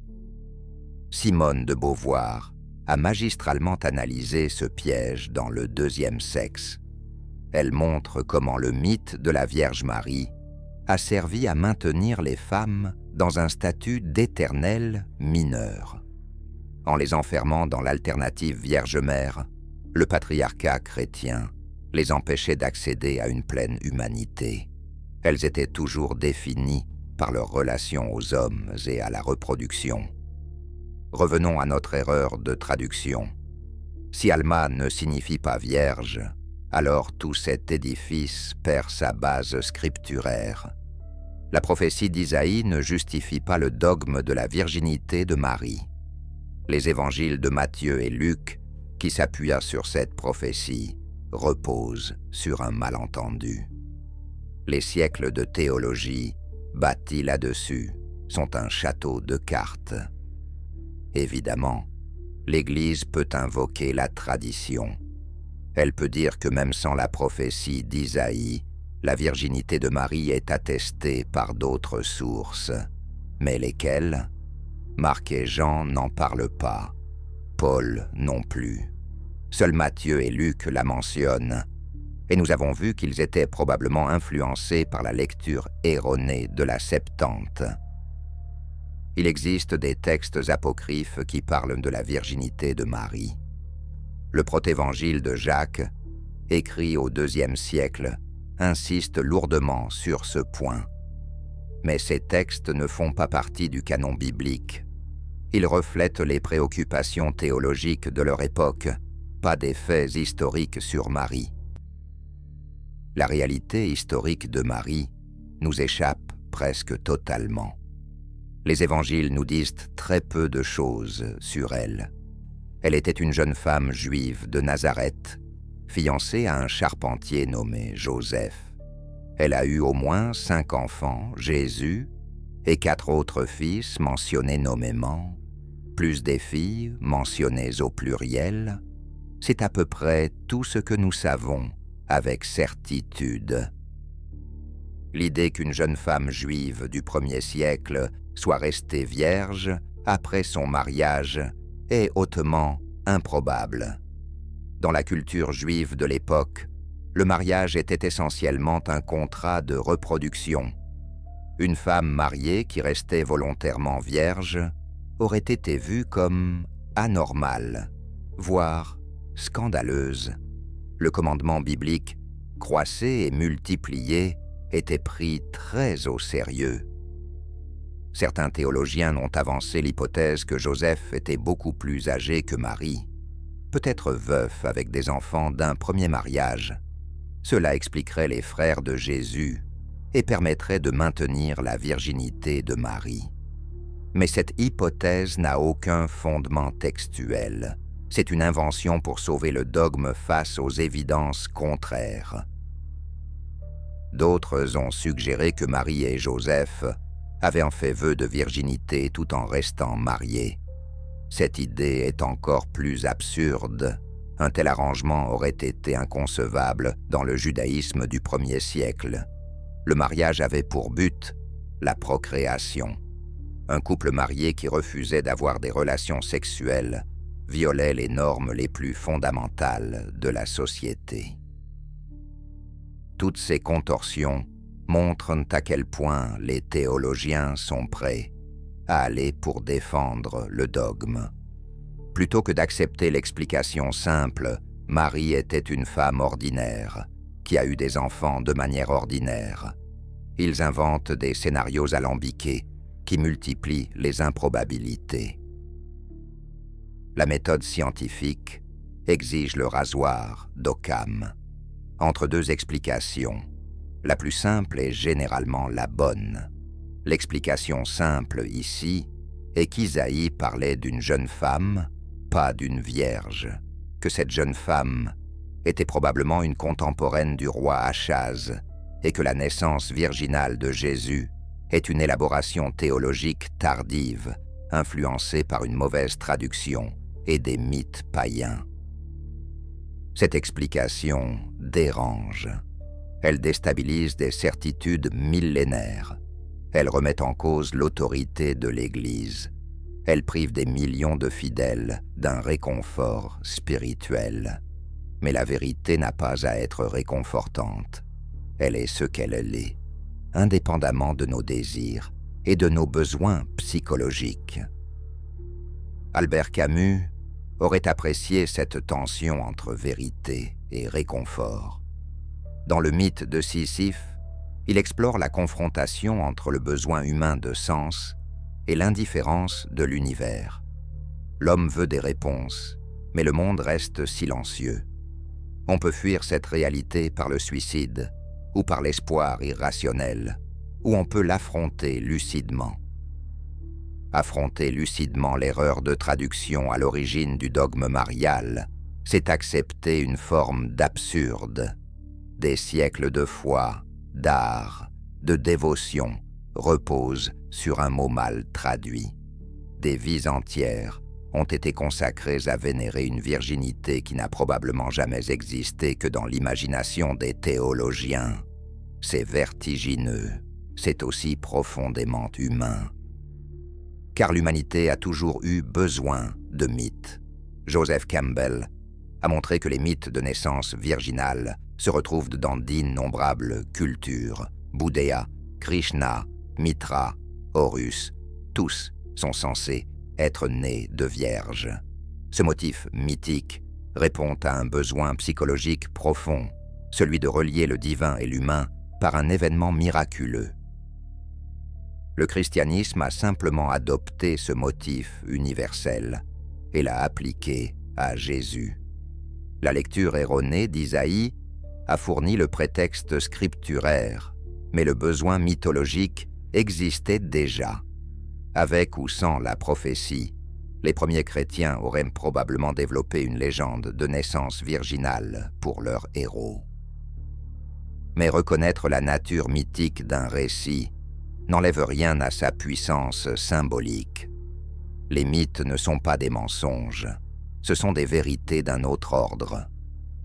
Simone de Beauvoir a magistralement analysé ce piège dans Le deuxième sexe. Elle montre comment le mythe de la Vierge Marie a servi à maintenir les femmes dans un statut d'éternelles mineures. En les enfermant dans l'alternative Vierge-Mère, le patriarcat chrétien les empêchait d'accéder à une pleine humanité. Elles étaient toujours définies par leur relation aux hommes et à la reproduction. Revenons à notre erreur de traduction. Si Alma ne signifie pas vierge, alors tout cet édifice perd sa base scripturaire. La prophétie d'Isaïe ne justifie pas le dogme de la virginité de Marie. Les évangiles de Matthieu et Luc, qui s'appuient sur cette prophétie, reposent sur un malentendu. Les siècles de théologie bâtis là-dessus sont un château de cartes. Évidemment, l'Église peut invoquer la tradition. Elle peut dire que même sans la prophétie d'Isaïe, la virginité de Marie est attestée par d'autres sources. Mais lesquelles? Marc et Jean n'en parlent pas, Paul non plus. Seuls Matthieu et Luc la mentionnent, et nous avons vu qu'ils étaient probablement influencés par la lecture erronée de la Septante. Il existe des textes apocryphes qui parlent de la virginité de Marie. Le protévangile de Jacques, écrit au IIe siècle, insiste lourdement sur ce point. Mais ces textes ne font pas partie du canon biblique. Ils reflètent les préoccupations théologiques de leur époque, pas des faits historiques sur Marie. La réalité historique de Marie nous échappe presque totalement. Les évangiles nous disent très peu de choses sur elle. Elle était une jeune femme juive de Nazareth, fiancée à un charpentier nommé Joseph. Elle a eu au moins 5 enfants, Jésus, et 4 autres fils mentionnés nommément, plus des filles mentionnées au pluriel. C'est à peu près tout ce que nous savons avec certitude. L'idée qu'une jeune femme juive du 1er siècle soit restée vierge après son mariage est hautement improbable. Dans la culture juive de l'époque, le mariage était essentiellement un contrat de reproduction. Une femme mariée qui restait volontairement vierge aurait été vue comme anormale, voire scandaleuse. Le commandement biblique « croissez et multipliez » était pris très au sérieux. Certains théologiens ont avancé l'hypothèse que Joseph était beaucoup plus âgé que Marie, peut-être veuf avec des enfants d'un premier mariage. Cela expliquerait les frères de Jésus et permettrait de maintenir la virginité de Marie. Mais cette hypothèse n'a aucun fondement textuel. C'est une invention pour sauver le dogme face aux évidences contraires. D'autres ont suggéré que Marie et Joseph avaient en fait vœu de virginité tout en restant mariés. Cette idée est encore plus absurde. Un tel arrangement aurait été inconcevable dans le judaïsme du 1er siècle. Le mariage avait pour but la procréation. Un couple marié qui refusait d'avoir des relations sexuelles violait les normes les plus fondamentales de la société. Toutes ces contorsions montrent à quel point les théologiens sont prêts à aller pour défendre le dogme. Plutôt que d'accepter l'explication simple « Marie était une femme ordinaire, qui a eu des enfants de manière ordinaire », ils inventent des scénarios alambiqués qui multiplient les improbabilités. La méthode scientifique exige le rasoir d'Occam. Entre deux explications, la plus simple est généralement la bonne. L'explication simple ici est qu'Isaïe parlait d'une jeune femme, pas d'une vierge, que cette jeune femme était probablement une contemporaine du roi Achaz et que la naissance virginale de Jésus est une élaboration théologique tardive, influencée par une mauvaise traduction et des mythes païens. Cette explication dérange. Elle déstabilise des certitudes millénaires. Elle remet en cause l'autorité de l'Église. Elle prive des millions de fidèles d'un réconfort spirituel. Mais la vérité n'a pas à être réconfortante. Elle est ce qu'elle est, indépendamment de nos désirs et de nos besoins psychologiques. Albert Camus aurait apprécié cette tension entre vérité et réconfort. Dans le mythe de Sisyphe, il explore la confrontation entre le besoin humain de sens et l'indifférence de l'univers. L'homme veut des réponses, mais le monde reste silencieux. On peut fuir cette réalité par le suicide ou par l'espoir irrationnel, ou on peut l'affronter lucidement. Affronter lucidement l'erreur de traduction à l'origine du dogme marial, c'est accepter une forme d'absurde. Des siècles de foi, d'art, de dévotion reposent sur un mot mal traduit. Des vies entières ont été consacrées à vénérer une virginité qui n'a probablement jamais existé que dans l'imagination des théologiens. C'est vertigineux, c'est aussi profondément humain. Car l'humanité a toujours eu besoin de mythes. Joseph Campbell a montré que les mythes de naissance virginale se retrouvent dans d'innombrables cultures. Bouddha, Krishna, Mitra, Horus, tous sont censés être nés de vierges. Ce motif mythique répond à un besoin psychologique profond, celui de relier le divin et l'humain par un événement miraculeux. Le christianisme a simplement adopté ce motif universel et l'a appliqué à Jésus. La lecture erronée d'Isaïe a fourni le prétexte scripturaire, mais le besoin mythologique existait déjà. Avec ou sans la prophétie, les premiers chrétiens auraient probablement développé une légende de naissance virginale pour leur héros. Mais reconnaître la nature mythique d'un récit n'enlève rien à sa puissance symbolique. Les mythes ne sont pas des mensonges, ce sont des vérités d'un autre ordre.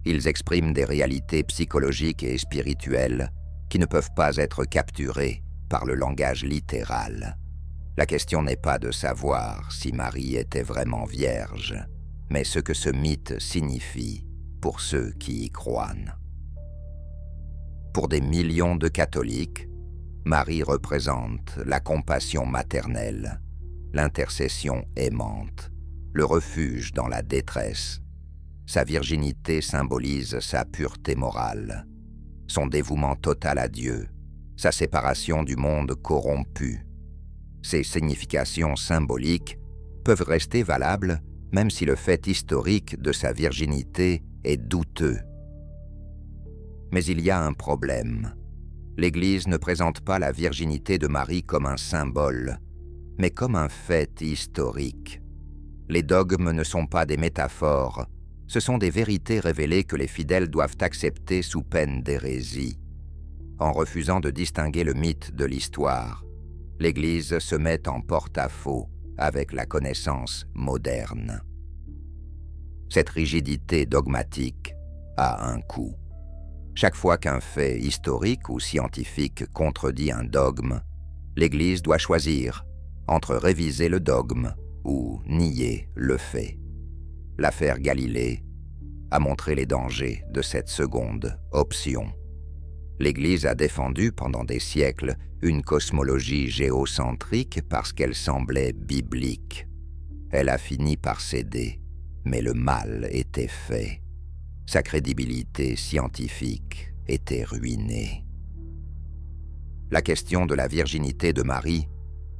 Ils expriment des réalités psychologiques et spirituelles qui ne peuvent pas être capturées par le langage littéral. La question n'est pas de savoir si Marie était vraiment vierge, mais ce que ce mythe signifie pour ceux qui y croient. Pour des millions de catholiques, Marie représente la compassion maternelle, l'intercession aimante, le refuge dans la détresse. Sa virginité symbolise sa pureté morale, son dévouement total à Dieu, sa séparation du monde corrompu. Ces significations symboliques peuvent rester valables même si le fait historique de sa virginité est douteux. Mais il y a un problème. L'Église ne présente pas la virginité de Marie comme un symbole, mais comme un fait historique. Les dogmes ne sont pas des métaphores, ce sont des vérités révélées que les fidèles doivent accepter sous peine d'hérésie. En refusant de distinguer le mythe de l'histoire, l'Église se met en porte-à-faux avec la connaissance moderne. Cette rigidité dogmatique a un coût. Chaque fois qu'un fait historique ou scientifique contredit un dogme, l'Église doit choisir entre réviser le dogme ou nier le fait. L'affaire Galilée a montré les dangers de cette seconde option. L'Église a défendu pendant des siècles une cosmologie géocentrique parce qu'elle semblait biblique. Elle a fini par céder, mais le mal était fait. Sa crédibilité scientifique était ruinée. La question de la virginité de Marie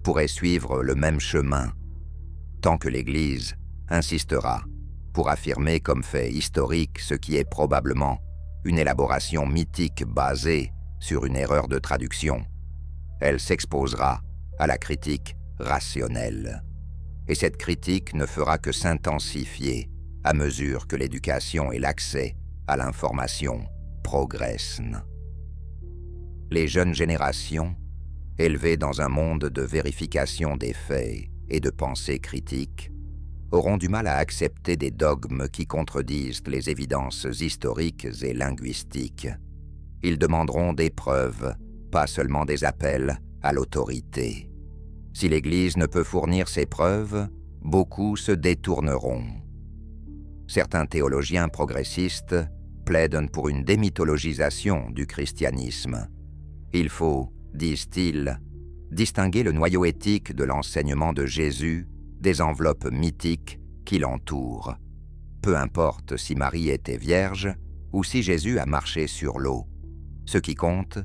pourrait suivre le même chemin, tant que l'Église insistera pour affirmer comme fait historique ce qui est probablement une élaboration mythique basée sur une erreur de traduction. Elle s'exposera à la critique rationnelle. Et cette critique ne fera que s'intensifier à mesure que l'éducation et l'accès à l'information progressent. Les jeunes générations, élevées dans un monde de vérification des faits et de pensée critique, auront du mal à accepter des dogmes qui contredisent les évidences historiques et linguistiques. Ils demanderont des preuves, pas seulement des appels à l'autorité. Si l'Église ne peut fournir ces preuves, beaucoup se détourneront. Certains théologiens progressistes plaident pour une démythologisation du christianisme. Il faut, disent-ils, distinguer le noyau éthique de l'enseignement de Jésus des enveloppes mythiques qui l'entourent. Peu importe si Marie était vierge ou si Jésus a marché sur l'eau. Ce qui compte,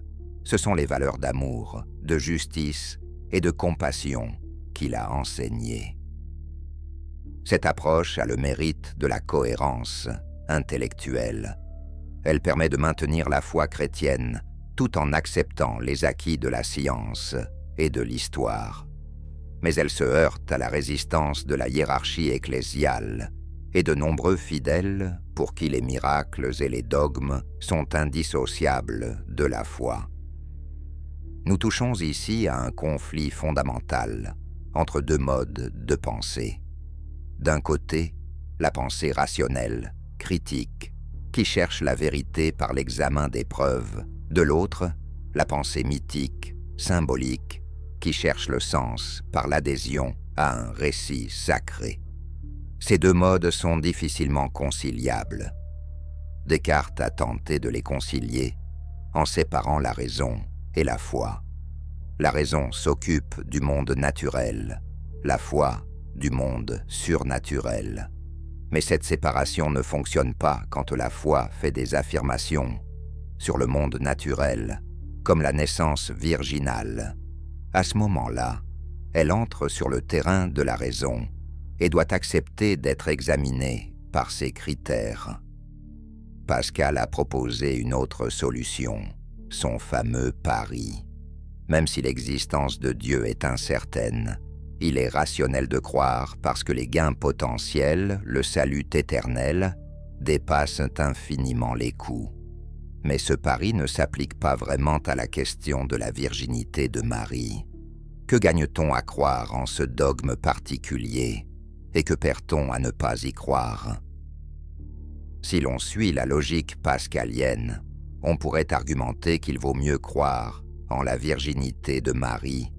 ce sont les valeurs d'amour, de justice et de compassion qu'il a enseignées. Cette approche a le mérite de la cohérence intellectuelle. Elle permet de maintenir la foi chrétienne tout en acceptant les acquis de la science et de l'histoire. Mais elle se heurte à la résistance de la hiérarchie ecclésiale et de nombreux fidèles pour qui les miracles et les dogmes sont indissociables de la foi. Nous touchons ici à un conflit fondamental entre deux modes de pensée. D'un côté, la pensée rationnelle, critique, qui cherche la vérité par l'examen des preuves. De l'autre, la pensée mythique, symbolique, qui cherche le sens par l'adhésion à un récit sacré. Ces deux modes sont difficilement conciliables. Descartes a tenté de les concilier en séparant la raison et la foi. La raison s'occupe du monde naturel, la foi du monde surnaturel. Mais cette séparation ne fonctionne pas quand la foi fait des affirmations sur le monde naturel, comme la naissance virginale. À ce moment-là, elle entre sur le terrain de la raison et doit accepter d'être examinée par ses critères. Pascal a proposé une autre solution, son fameux pari. Même si l'existence de Dieu est incertaine, il est rationnel de croire parce que les gains potentiels, le salut éternel, dépassent infiniment les coûts. Mais ce pari ne s'applique pas vraiment à la question de la virginité de Marie. Que gagne-t-on à croire en ce dogme particulier et que perd-on à ne pas y croire? Si l'on suit la logique pascalienne, on pourrait argumenter qu'il vaut mieux croire en la virginité de Marie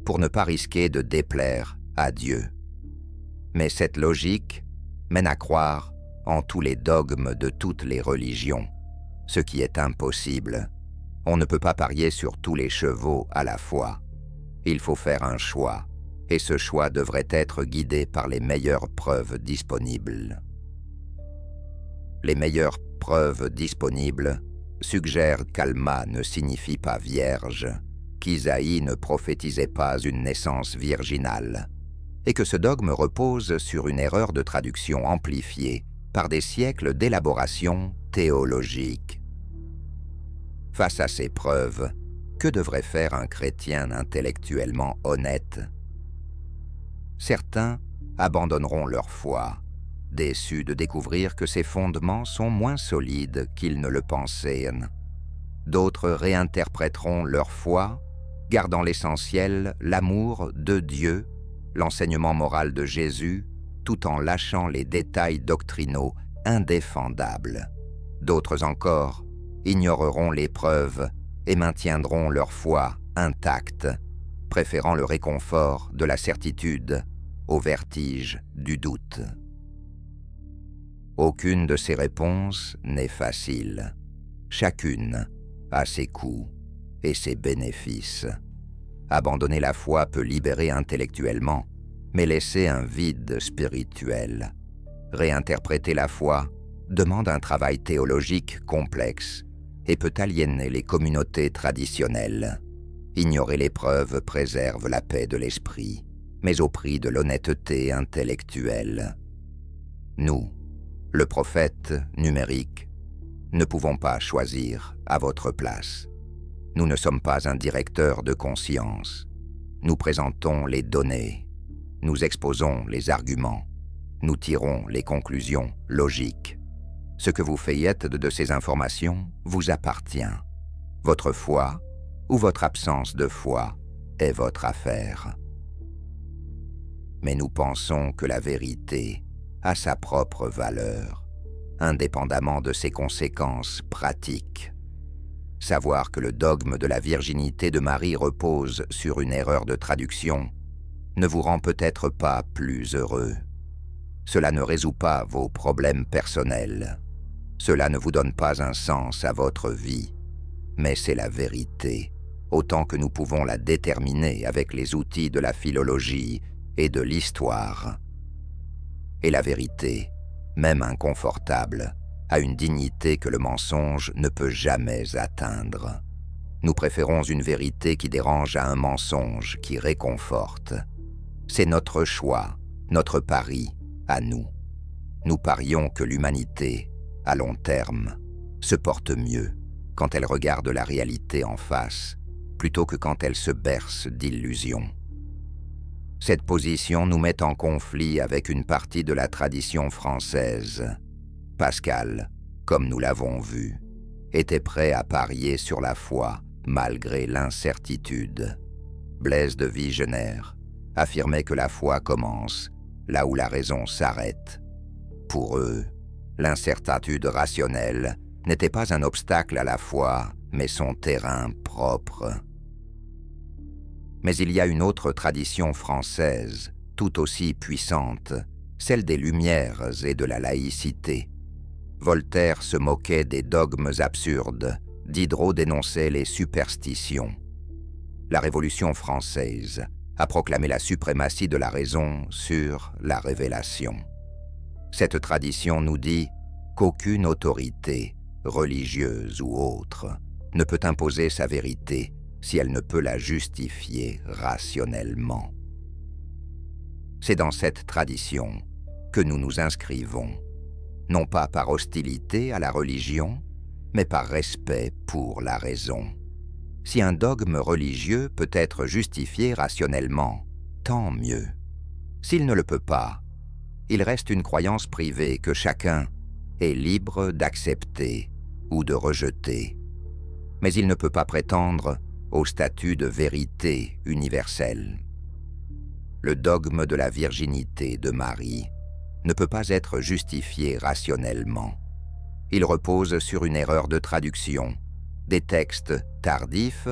pour ne pas risquer de déplaire à Dieu. Mais cette logique mène à croire en tous les dogmes de toutes les religions, ce qui est impossible. On ne peut pas parier sur tous les chevaux à la fois. Il faut faire un choix, et ce choix devrait être guidé par les meilleures preuves disponibles. Les meilleures preuves disponibles suggèrent qu'Alma ne signifie pas vierge, qu'Isaïe ne prophétisait pas une naissance virginale, et que ce dogme repose sur une erreur de traduction amplifiée par des siècles d'élaboration théologique. Face à ces preuves, que devrait faire un chrétien intellectuellement honnête? Certains abandonneront leur foi, déçus de découvrir que ses fondements sont moins solides qu'ils ne le pensaient. D'autres réinterpréteront leur foi, gardant l'essentiel, l'amour de Dieu, l'enseignement moral de Jésus, tout en lâchant les détails doctrinaux indéfendables. D'autres encore ignoreront les preuves et maintiendront leur foi intacte, préférant le réconfort de la certitude au vertige du doute. Aucune de ces réponses n'est facile. Chacune a ses coûts et ses bénéfices. Abandonner la foi peut libérer intellectuellement, mais laisser un vide spirituel. Réinterpréter la foi demande un travail théologique complexe et peut aliéner les communautés traditionnelles. Ignorer les preuves préserve la paix de l'esprit, mais au prix de l'honnêteté intellectuelle. Nous, le prophète numérique, ne pouvons pas choisir à votre place. Nous ne sommes pas un directeur de conscience. Nous présentons les données, nous exposons les arguments, nous tirons les conclusions logiques. Ce que vous faites de ces informations vous appartient. Votre foi ou votre absence de foi est votre affaire. Mais nous pensons que la vérité a sa propre valeur, indépendamment de ses conséquences pratiques. Savoir que le dogme de la virginité de Marie repose sur une erreur de traduction ne vous rend peut-être pas plus heureux. Cela ne résout pas vos problèmes personnels. Cela ne vous donne pas un sens à votre vie, mais c'est la vérité, autant que nous pouvons la déterminer avec les outils de la philologie et de l'histoire. Et la vérité, même inconfortable, a une dignité que le mensonge ne peut jamais atteindre. Nous préférons une vérité qui dérange à un mensonge qui réconforte. C'est notre choix, notre pari, à nous. Nous parions que l'humanité, à long terme, se porte mieux quand elle regarde la réalité en face, plutôt que quand elle se berce d'illusions. Cette position nous met en conflit avec une partie de la tradition française. Pascal, comme nous l'avons vu, était prêt à parier sur la foi malgré l'incertitude. Blaise de Vigenère affirmait que la foi commence là où la raison s'arrête. Pour eux, l'incertitude rationnelle n'était pas un obstacle à la foi, mais son terrain propre. Mais il y a une autre tradition française, tout aussi puissante, celle des Lumières et de la laïcité. Voltaire se moquait des dogmes absurdes, Diderot dénonçait les superstitions. La Révolution française a proclamé la suprématie de la raison sur la révélation. Cette tradition nous dit qu'aucune autorité, religieuse ou autre, ne peut imposer sa vérité si elle ne peut la justifier rationnellement. C'est dans cette tradition que nous nous inscrivons, non pas par hostilité à la religion, mais par respect pour la raison. Si un dogme religieux peut être justifié rationnellement, tant mieux. S'il ne le peut pas, il reste une croyance privée que chacun est libre d'accepter ou de rejeter. Mais il ne peut pas prétendre au statut de vérité universelle. Le dogme de la virginité de Marie ne peut pas être justifié rationnellement. Il repose sur une erreur de traduction, des textes tardifs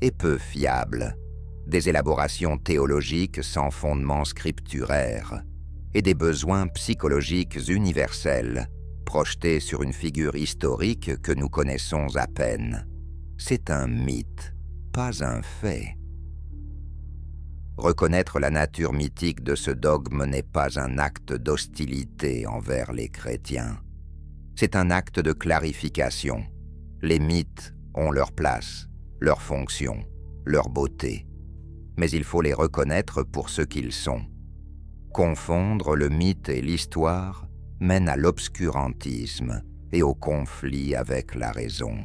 et peu fiables, des élaborations théologiques sans fondement scripturaire et des besoins psychologiques universels projetés sur une figure historique que nous connaissons à peine. C'est un mythe, pas un fait. Reconnaître la nature mythique de ce dogme n'est pas un acte d'hostilité envers les chrétiens. C'est un acte de clarification. Les mythes ont leur place, leur fonction, leur beauté. Mais il faut les reconnaître pour ce qu'ils sont. Confondre le mythe et l'histoire mène à l'obscurantisme et au conflit avec la raison.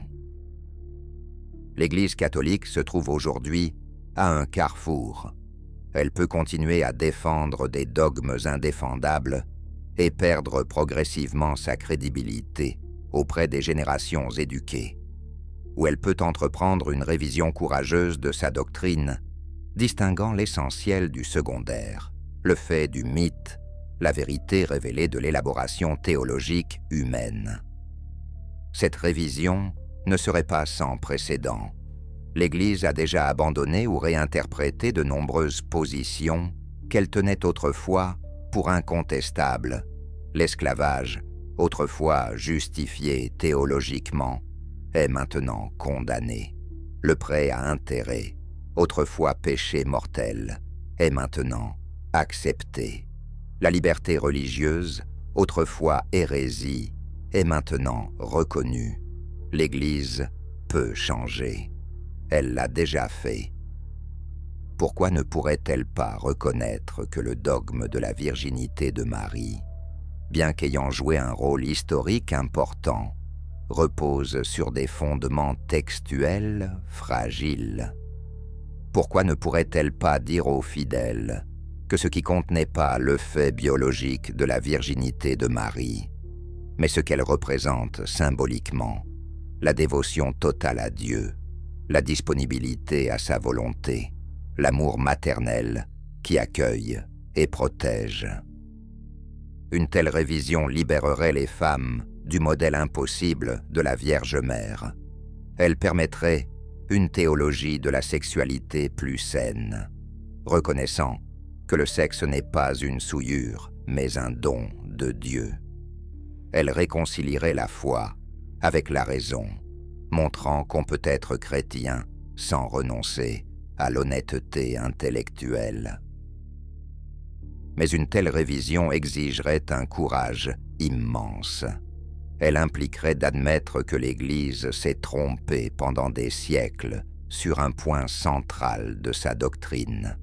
L'Église catholique se trouve aujourd'hui à un carrefour. Elle peut continuer à défendre des dogmes indéfendables et perdre progressivement sa crédibilité auprès des générations éduquées. Ou elle peut entreprendre une révision courageuse de sa doctrine, distinguant l'essentiel du secondaire, le fait du mythe, la vérité révélée de l'élaboration théologique humaine. Cette révision ne serait pas sans précédent. L'Église a déjà abandonné ou réinterprété de nombreuses positions qu'elle tenait autrefois pour incontestables. L'esclavage, autrefois justifié théologiquement, est maintenant condamné. Le prêt à intérêt, autrefois péché mortel, est maintenant accepté. La liberté religieuse, autrefois hérésie, est maintenant reconnue. L'Église peut changer. Elle l'a déjà fait. Pourquoi ne pourrait-elle pas reconnaître que le dogme de la virginité de Marie, bien qu'ayant joué un rôle historique important, repose sur des fondements textuels fragiles? Pourquoi ne pourrait-elle pas dire aux fidèles que ce qui compte n'est pas le fait biologique de la virginité de Marie, mais ce qu'elle représente symboliquement, la dévotion totale à Dieu, la disponibilité à sa volonté, l'amour maternel qui accueille et protège. Une telle révision libérerait les femmes du modèle impossible de la Vierge Mère. Elle permettrait une théologie de la sexualité plus saine, reconnaissant que le sexe n'est pas une souillure, mais un don de Dieu. Elle réconcilierait la foi avec la raison, montrant qu'on peut être chrétien sans renoncer à l'honnêteté intellectuelle. Mais une telle révision exigerait un courage immense. Elle impliquerait d'admettre que l'Église s'est trompée pendant des siècles sur un point central de sa doctrine.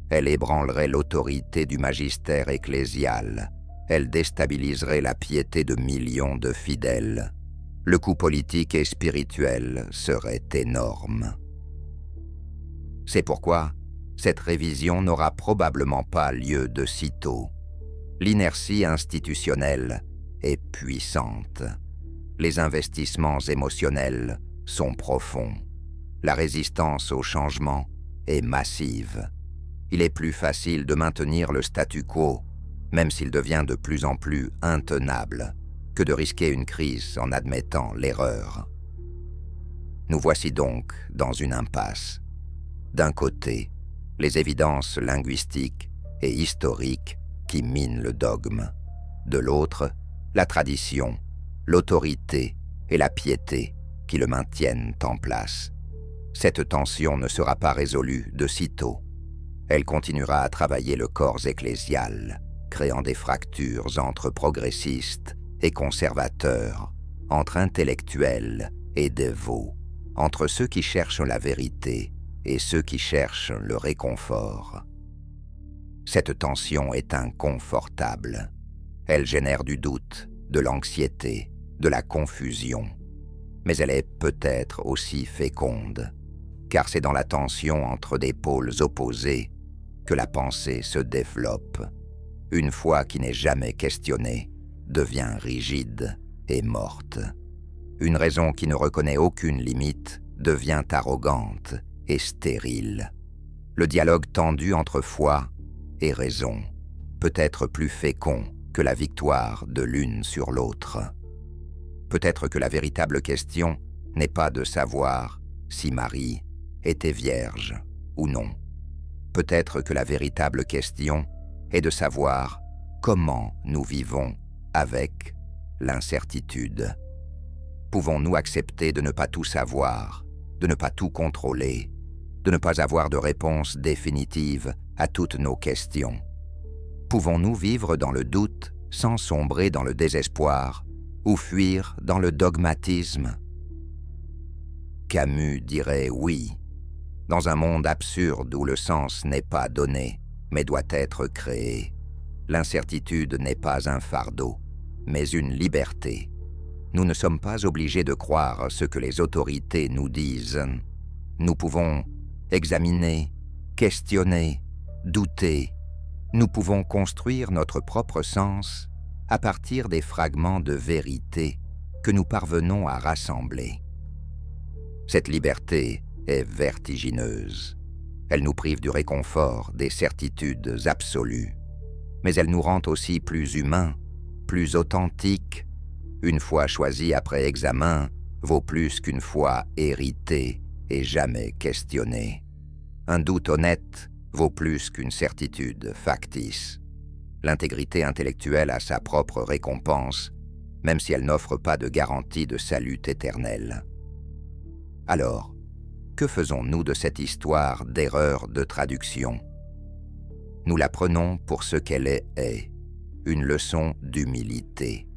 Elle ébranlerait l'autorité du magistère ecclésial. Elle déstabiliserait la piété de millions de fidèles. Le coût politique et spirituel serait énorme. C'est pourquoi cette révision n'aura probablement pas lieu de sitôt. L'inertie institutionnelle est puissante. Les investissements émotionnels sont profonds. La résistance au changement est massive. Il est plus facile de maintenir le statu quo, même s'il devient de plus en plus intenable, que de risquer une crise en admettant l'erreur. Nous voici donc dans une impasse. D'un côté, les évidences linguistiques et historiques qui minent le dogme. De l'autre, la tradition, l'autorité et la piété qui le maintiennent en place. Cette tension ne sera pas résolue de sitôt. Elle continuera à travailler le corps ecclésial, créant des fractures entre progressistes et conservateurs, entre intellectuels et dévots, entre ceux qui cherchent la vérité et ceux qui cherchent le réconfort. Cette tension est inconfortable. Elle génère du doute, de l'anxiété, de la confusion. Mais elle est peut-être aussi féconde, car c'est dans la tension entre des pôles opposés que la pensée se développe. Une foi qui n'est jamais questionnée devient rigide et morte. Une raison qui ne reconnaît aucune limite devient arrogante et stérile. Le dialogue tendu entre foi et raison peut être plus fécond que la victoire de l'une sur l'autre. Peut-être que la véritable question n'est pas de savoir si Marie était vierge ou non. Peut-être que la véritable question est de savoir comment nous vivons avec l'incertitude. Pouvons-nous accepter de ne pas tout savoir, de ne pas tout contrôler, de ne pas avoir de réponse définitive à toutes nos questions? Pouvons-nous vivre dans le doute sans sombrer dans le désespoir ou fuir dans le dogmatisme? Camus dirait oui. Dans un monde absurde où le sens n'est pas donné, mais doit être créé, l'incertitude n'est pas un fardeau, mais une liberté. Nous ne sommes pas obligés de croire ce que les autorités nous disent. Nous pouvons examiner, questionner, douter. Nous pouvons construire notre propre sens à partir des fragments de vérité que nous parvenons à rassembler. Cette liberté est vertigineuse. Elle nous prive du réconfort des certitudes absolues. Mais elle nous rend aussi plus humains, plus authentiques. Une foi choisie après examen vaut plus qu'une foi héritée et jamais questionnée. Un doute honnête vaut plus qu'une certitude factice. L'intégrité intellectuelle a sa propre récompense, même si elle n'offre pas de garantie de salut éternel. Alors, que faisons-nous de cette histoire d'erreur de traduction? Nous la prenons pour ce qu'elle est, une leçon d'humilité.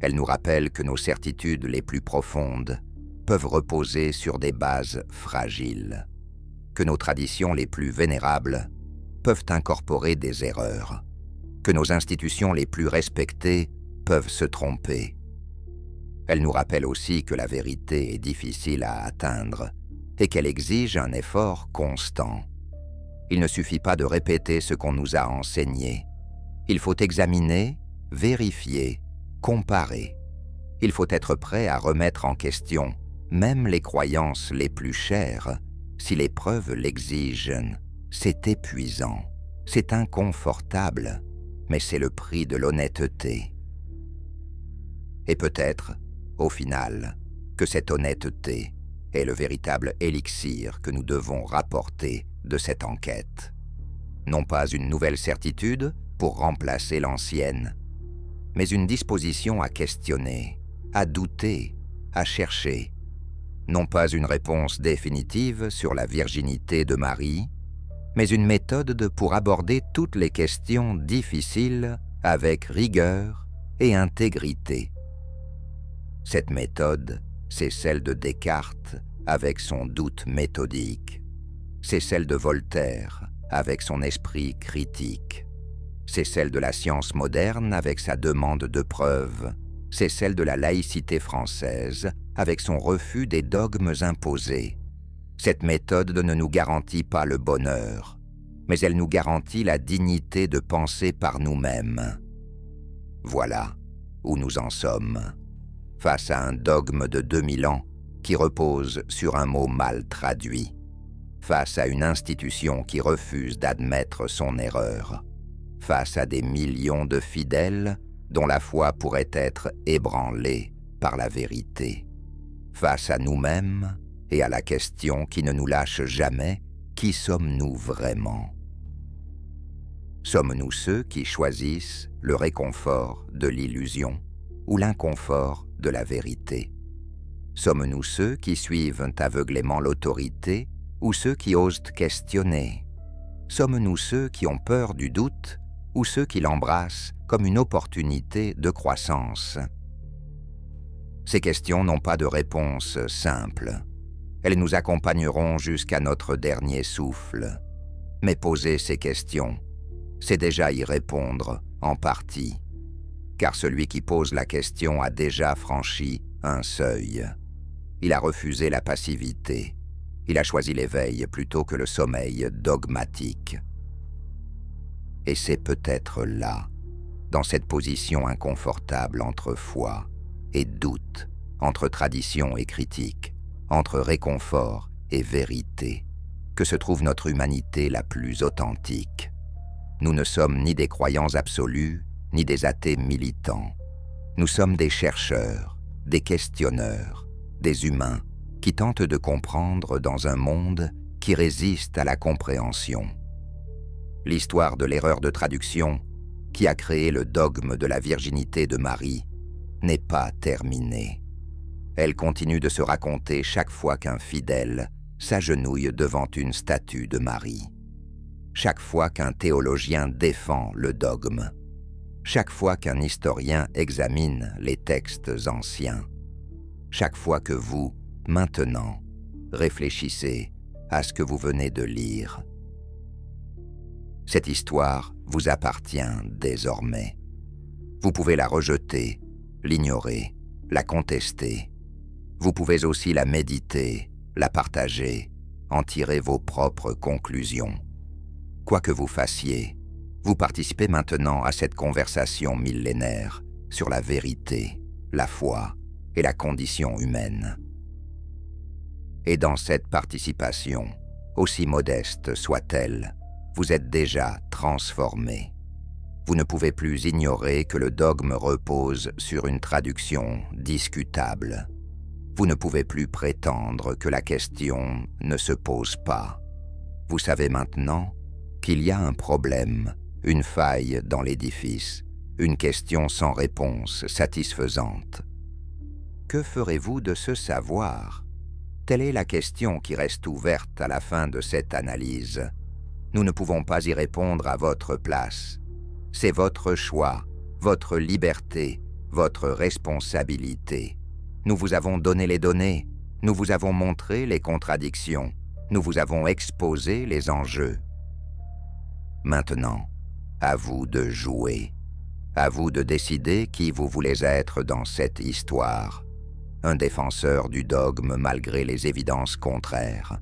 Elle nous rappelle que nos certitudes les plus profondes peuvent reposer sur des bases fragiles, que nos traditions les plus vénérables peuvent incorporer des erreurs, que nos institutions les plus respectées peuvent se tromper. Elle nous rappelle aussi que la vérité est difficile à atteindre et qu'elle exige un effort constant. Il ne suffit pas de répéter ce qu'on nous a enseigné. Il faut examiner, vérifier, comparer. Il faut être prêt à remettre en question même les croyances les plus chères si les preuves l'exigent. C'est épuisant, c'est inconfortable, mais c'est le prix de l'honnêteté. Et peut-être, au final, que cette honnêteté est le véritable élixir que nous devons rapporter de cette enquête. Non pas une nouvelle certitude pour remplacer l'ancienne, mais une disposition à questionner, à douter, à chercher. Non pas une réponse définitive sur la virginité de Marie, mais une méthode pour aborder toutes les questions difficiles avec rigueur et intégrité. Cette méthode, c'est celle de Descartes avec son doute méthodique. C'est celle de Voltaire avec son esprit critique. C'est celle de la science moderne avec sa demande de preuves. C'est celle de la laïcité française avec son refus des dogmes imposés. Cette méthode ne nous garantit pas le bonheur, mais elle nous garantit la dignité de penser par nous-mêmes. Voilà où nous en sommes, face à un dogme de 2000 ans qui repose sur un mot mal traduit, face à une institution qui refuse d'admettre son erreur, face à des millions de fidèles dont la foi pourrait être ébranlée par la vérité, face à nous-mêmes et à la question qui ne nous lâche jamais: qui sommes-nous vraiment? Sommes-nous ceux qui choisissent le réconfort de l'illusion ou l'inconfort de la vérité? Sommes-nous ceux qui suivent aveuglément l'autorité ou ceux qui osent questionner? Sommes-nous ceux qui ont peur du doute ou ceux qui l'embrassent comme une opportunité de croissance? Ces questions n'ont pas de réponse simple. Elles nous accompagneront jusqu'à notre dernier souffle. Mais poser ces questions, c'est déjà y répondre en partie, car celui qui pose la question a déjà franchi un seuil. Il a refusé la passivité. Il a choisi l'éveil plutôt que le sommeil dogmatique. Et c'est peut-être là, dans cette position inconfortable entre foi et doute, entre tradition et critique, entre réconfort et vérité, que se trouve notre humanité la plus authentique. Nous ne sommes ni des croyants absolus, ni des athées militants. Nous sommes des chercheurs, des questionneurs, des humains qui tentent de comprendre dans un monde qui résiste à la compréhension. L'histoire de l'erreur de traduction, qui a créé le dogme de la virginité de Marie, n'est pas terminée. Elle continue de se raconter chaque fois qu'un fidèle s'agenouille devant une statue de Marie, chaque fois qu'un théologien défend le dogme, chaque fois qu'un historien examine les textes anciens, chaque fois que vous, maintenant, réfléchissez à ce que vous venez de lire. Cette histoire vous appartient désormais. Vous pouvez la rejeter, l'ignorer, la contester. Vous pouvez aussi la méditer, la partager, en tirer vos propres conclusions. Quoi que vous fassiez, vous participez maintenant à cette conversation millénaire sur la vérité, la foi et la condition humaine. Et dans cette participation, aussi modeste soit-elle, vous êtes déjà transformé. Vous ne pouvez plus ignorer que le dogme repose sur une traduction discutable. Vous ne pouvez plus prétendre que la question ne se pose pas. Vous savez maintenant qu'il y a un problème, une faille dans l'édifice, une question sans réponse satisfaisante. Que ferez-vous de ce savoir? Telle est la question qui reste ouverte à la fin de cette analyse. Nous ne pouvons pas y répondre à votre place. C'est votre choix, votre liberté, votre responsabilité. Nous vous avons donné les données, nous vous avons montré les contradictions, nous vous avons exposé les enjeux. Maintenant, à vous de jouer, à vous de décider qui vous voulez être dans cette histoire. Un défenseur du dogme malgré les évidences contraires,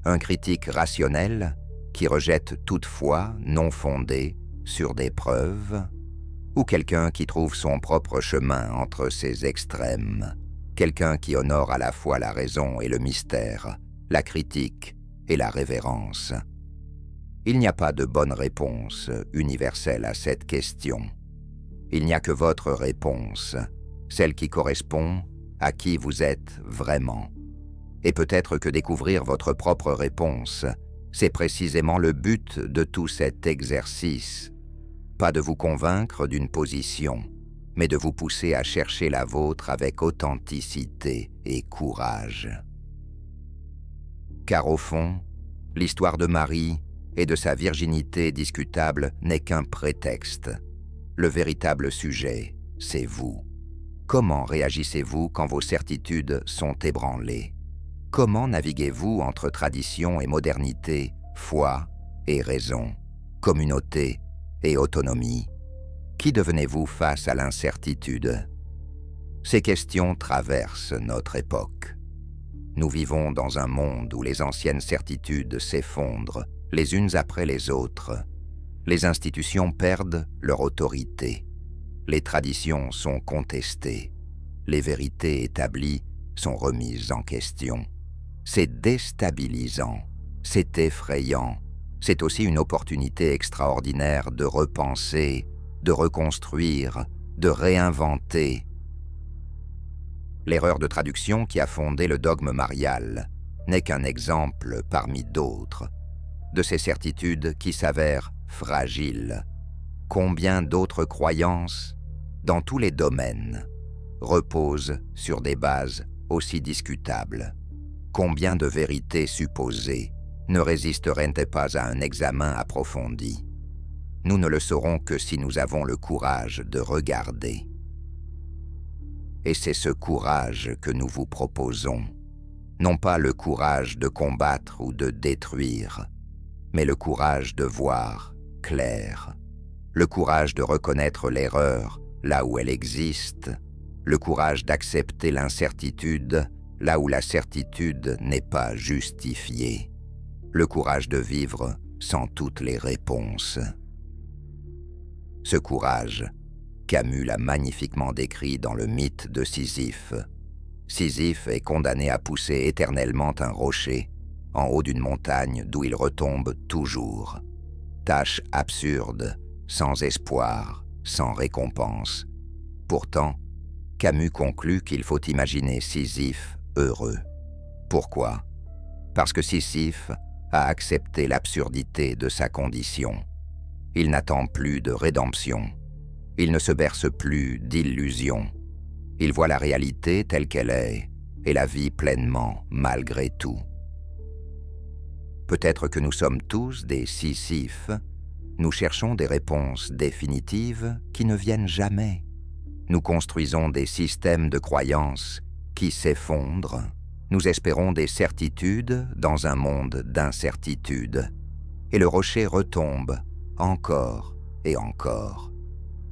un critique rationnel qui rejette toute foi non fondée sur des preuves, ou quelqu'un qui trouve son propre chemin entre ces extrêmes, quelqu'un qui honore à la fois la raison et le mystère, la critique et la révérence. Il n'y a pas de bonne réponse universelle à cette question. Il n'y a que votre réponse, celle qui correspond à qui vous êtes vraiment. Et peut-être que découvrir votre propre réponse, c'est précisément le but de tout cet exercice. Pas de vous convaincre d'une position, mais de vous pousser à chercher la vôtre avec authenticité et courage. Car au fond, l'histoire de Marie et de sa virginité discutable n'est qu'un prétexte. Le véritable sujet, c'est vous. Comment réagissez-vous quand vos certitudes sont ébranlées? Comment naviguez-vous entre tradition et modernité, foi et raison, communauté et autonomie? Qui devenez-vous face à l'incertitude? Ces questions traversent notre époque. Nous vivons dans un monde où les anciennes certitudes s'effondrent les unes après les autres. Les institutions perdent leur autorité. Les traditions sont contestées. Les vérités établies sont remises en question. C'est déstabilisant, c'est effrayant. C'est aussi une opportunité extraordinaire de repenser, de reconstruire, de réinventer. L'erreur de traduction qui a fondé le dogme marial n'est qu'un exemple parmi d'autres de ces certitudes qui s'avèrent fragiles. Combien d'autres croyances, dans tous les domaines, reposent sur des bases aussi discutables? Combien de vérités supposées ne résisteraient pas à un examen approfondi? Nous ne le saurons que si nous avons le courage de regarder. Et c'est ce courage que nous vous proposons. Non pas le courage de combattre ou de détruire, mais le courage de voir clair, le courage de reconnaître l'erreur là où elle existe, le courage d'accepter l'incertitude là où la certitude n'est pas justifiée, le courage de vivre sans toutes les réponses. Ce courage, Camus l'a magnifiquement décrit dans le mythe de Sisyphe. Sisyphe est condamné à pousser éternellement un rocher en haut d'une montagne d'où il retombe toujours. Tâche absurde, sans espoir, sans récompense. Pourtant, Camus conclut qu'il faut imaginer Sisyphe heureux. Pourquoi ? Parce que Sisyphe a accepté l'absurdité de sa condition. Il n'attend plus de rédemption. Il ne se berce plus d'illusions. Il voit la réalité telle qu'elle est et la vit pleinement malgré tout. Peut-être que nous sommes tous des Sisyphes. Nous cherchons des réponses définitives qui ne viennent jamais. Nous construisons des systèmes de croyances qui s'effondrent. Nous espérons des certitudes dans un monde d'incertitudes. Et le rocher retombe encore et encore.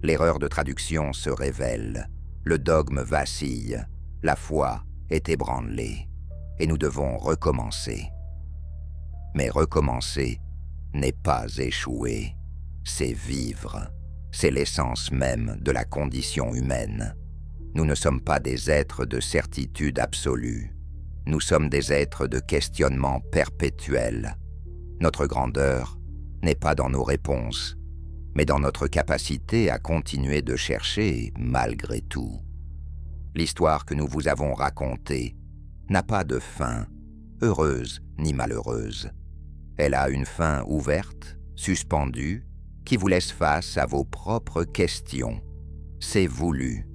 L'erreur de traduction se révèle. Le dogme vacille. La foi est ébranlée. Et nous devons recommencer. Mais recommencer n'est pas échouer. C'est vivre. C'est l'essence même de la condition humaine. Nous ne sommes pas des êtres de certitude absolue. Nous sommes des êtres de questionnement perpétuel. Notre grandeur n'est pas dans nos réponses, mais dans notre capacité à continuer de chercher malgré tout. L'histoire que nous vous avons racontée n'a pas de fin, heureuse ni malheureuse. Elle a une fin ouverte, suspendue, qui vous laisse face à vos propres questions. C'est voulu,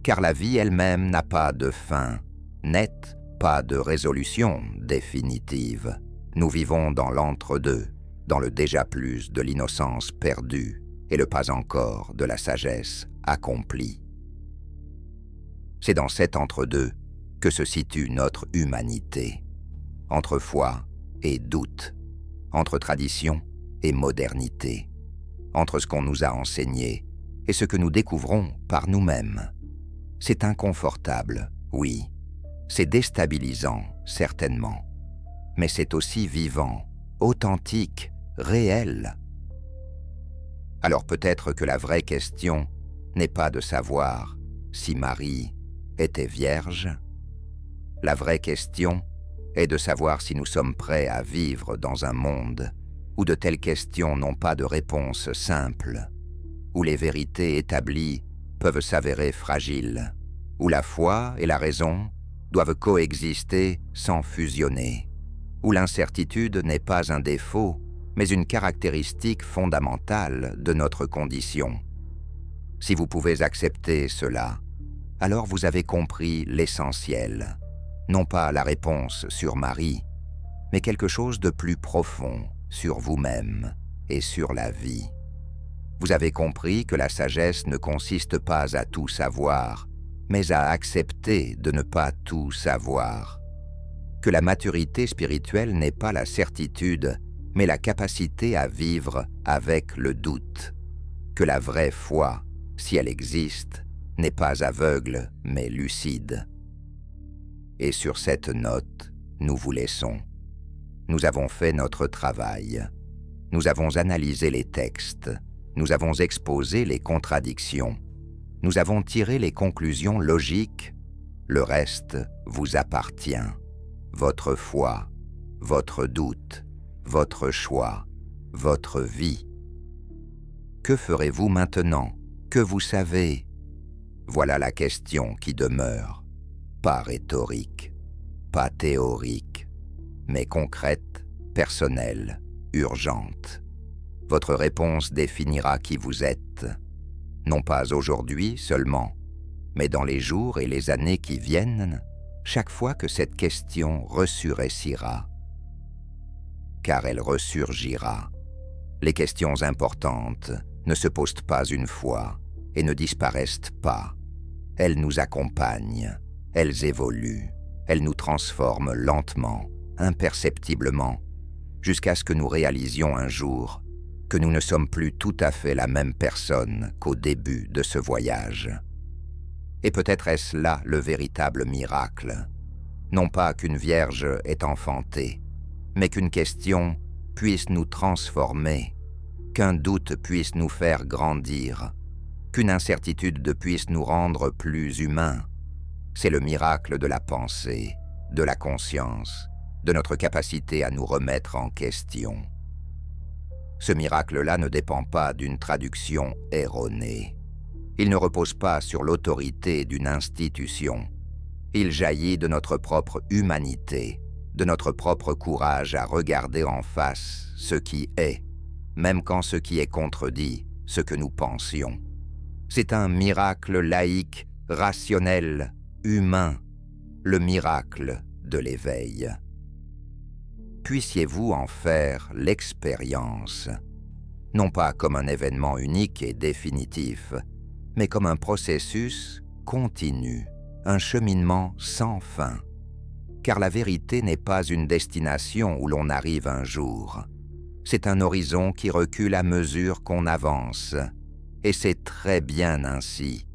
car la vie elle-même n'a pas de fin nette, pas de résolution définitive. Nous vivons dans l'entre-deux, dans le déjà plus de l'innocence perdue et le pas encore de la sagesse accomplie. C'est dans cet entre-deux que se situe notre humanité, entre foi et doute, entre tradition et modernité, entre ce qu'on nous a enseigné et ce que nous découvrons par nous-mêmes. C'est inconfortable, oui. C'est déstabilisant, certainement. Mais c'est aussi vivant, authentique, réel. Alors peut-être que la vraie question n'est pas de savoir si Marie était vierge. La vraie question est de savoir si nous sommes prêts à vivre dans un monde où de telles questions n'ont pas de réponse simple, où les vérités établies peuvent s'avérer fragiles, où la foi et la raison doivent coexister sans fusionner, où l'incertitude n'est pas un défaut, mais une caractéristique fondamentale de notre condition. Si vous pouvez accepter cela, alors vous avez compris l'essentiel, non pas la réponse sur Marie, mais quelque chose de plus profond sur vous-même et sur la vie. Vous avez compris que la sagesse ne consiste pas à tout savoir, mais à accepter de ne pas tout savoir. Que la maturité spirituelle n'est pas la certitude, mais la capacité à vivre avec le doute. Que la vraie foi, si elle existe, n'est pas aveugle, mais lucide. Et sur cette note, nous vous laissons. Nous avons fait notre travail. Nous avons analysé les textes. Nous avons exposé les contradictions. Nous avons tiré les conclusions logiques. Le reste vous appartient. Votre foi, votre doute, votre choix, votre vie. Que ferez-vous maintenant que vous savez? Voilà la question qui demeure. Pas rhétorique, pas théorique, mais concrète, personnelle, urgente. Votre réponse définira qui vous êtes, non pas aujourd'hui seulement, mais dans les jours et les années qui viennent, chaque fois que cette question ressurgira. Car elle ressurgira. Les questions importantes ne se posent pas une fois et ne disparaissent pas. Elles nous accompagnent, elles évoluent, elles nous transforment lentement, imperceptiblement, jusqu'à ce que nous réalisions un jour que nous ne sommes plus tout à fait la même personne qu'au début de ce voyage. Et peut-être est-ce là le véritable miracle. Non pas qu'une vierge ait enfanté, mais qu'une question puisse nous transformer, qu'un doute puisse nous faire grandir, qu'une incertitude puisse nous rendre plus humains, C'est le miracle de la pensée, de la conscience, de notre capacité à nous remettre en question. Ce miracle-là ne dépend pas d'une traduction erronée. Il ne repose pas sur l'autorité d'une institution. Il jaillit de notre propre humanité, de notre propre courage à regarder en face ce qui est, même quand ce qui est contredit ce que nous pensions. C'est un miracle laïque, rationnel, humain, le miracle de l'éveil. Puissiez-vous en faire l'expérience, non pas comme un événement unique et définitif, mais comme un processus continu, un cheminement sans fin. Car la vérité n'est pas une destination où l'on arrive un jour. C'est un horizon qui recule à mesure qu'on avance, et c'est très bien ainsi.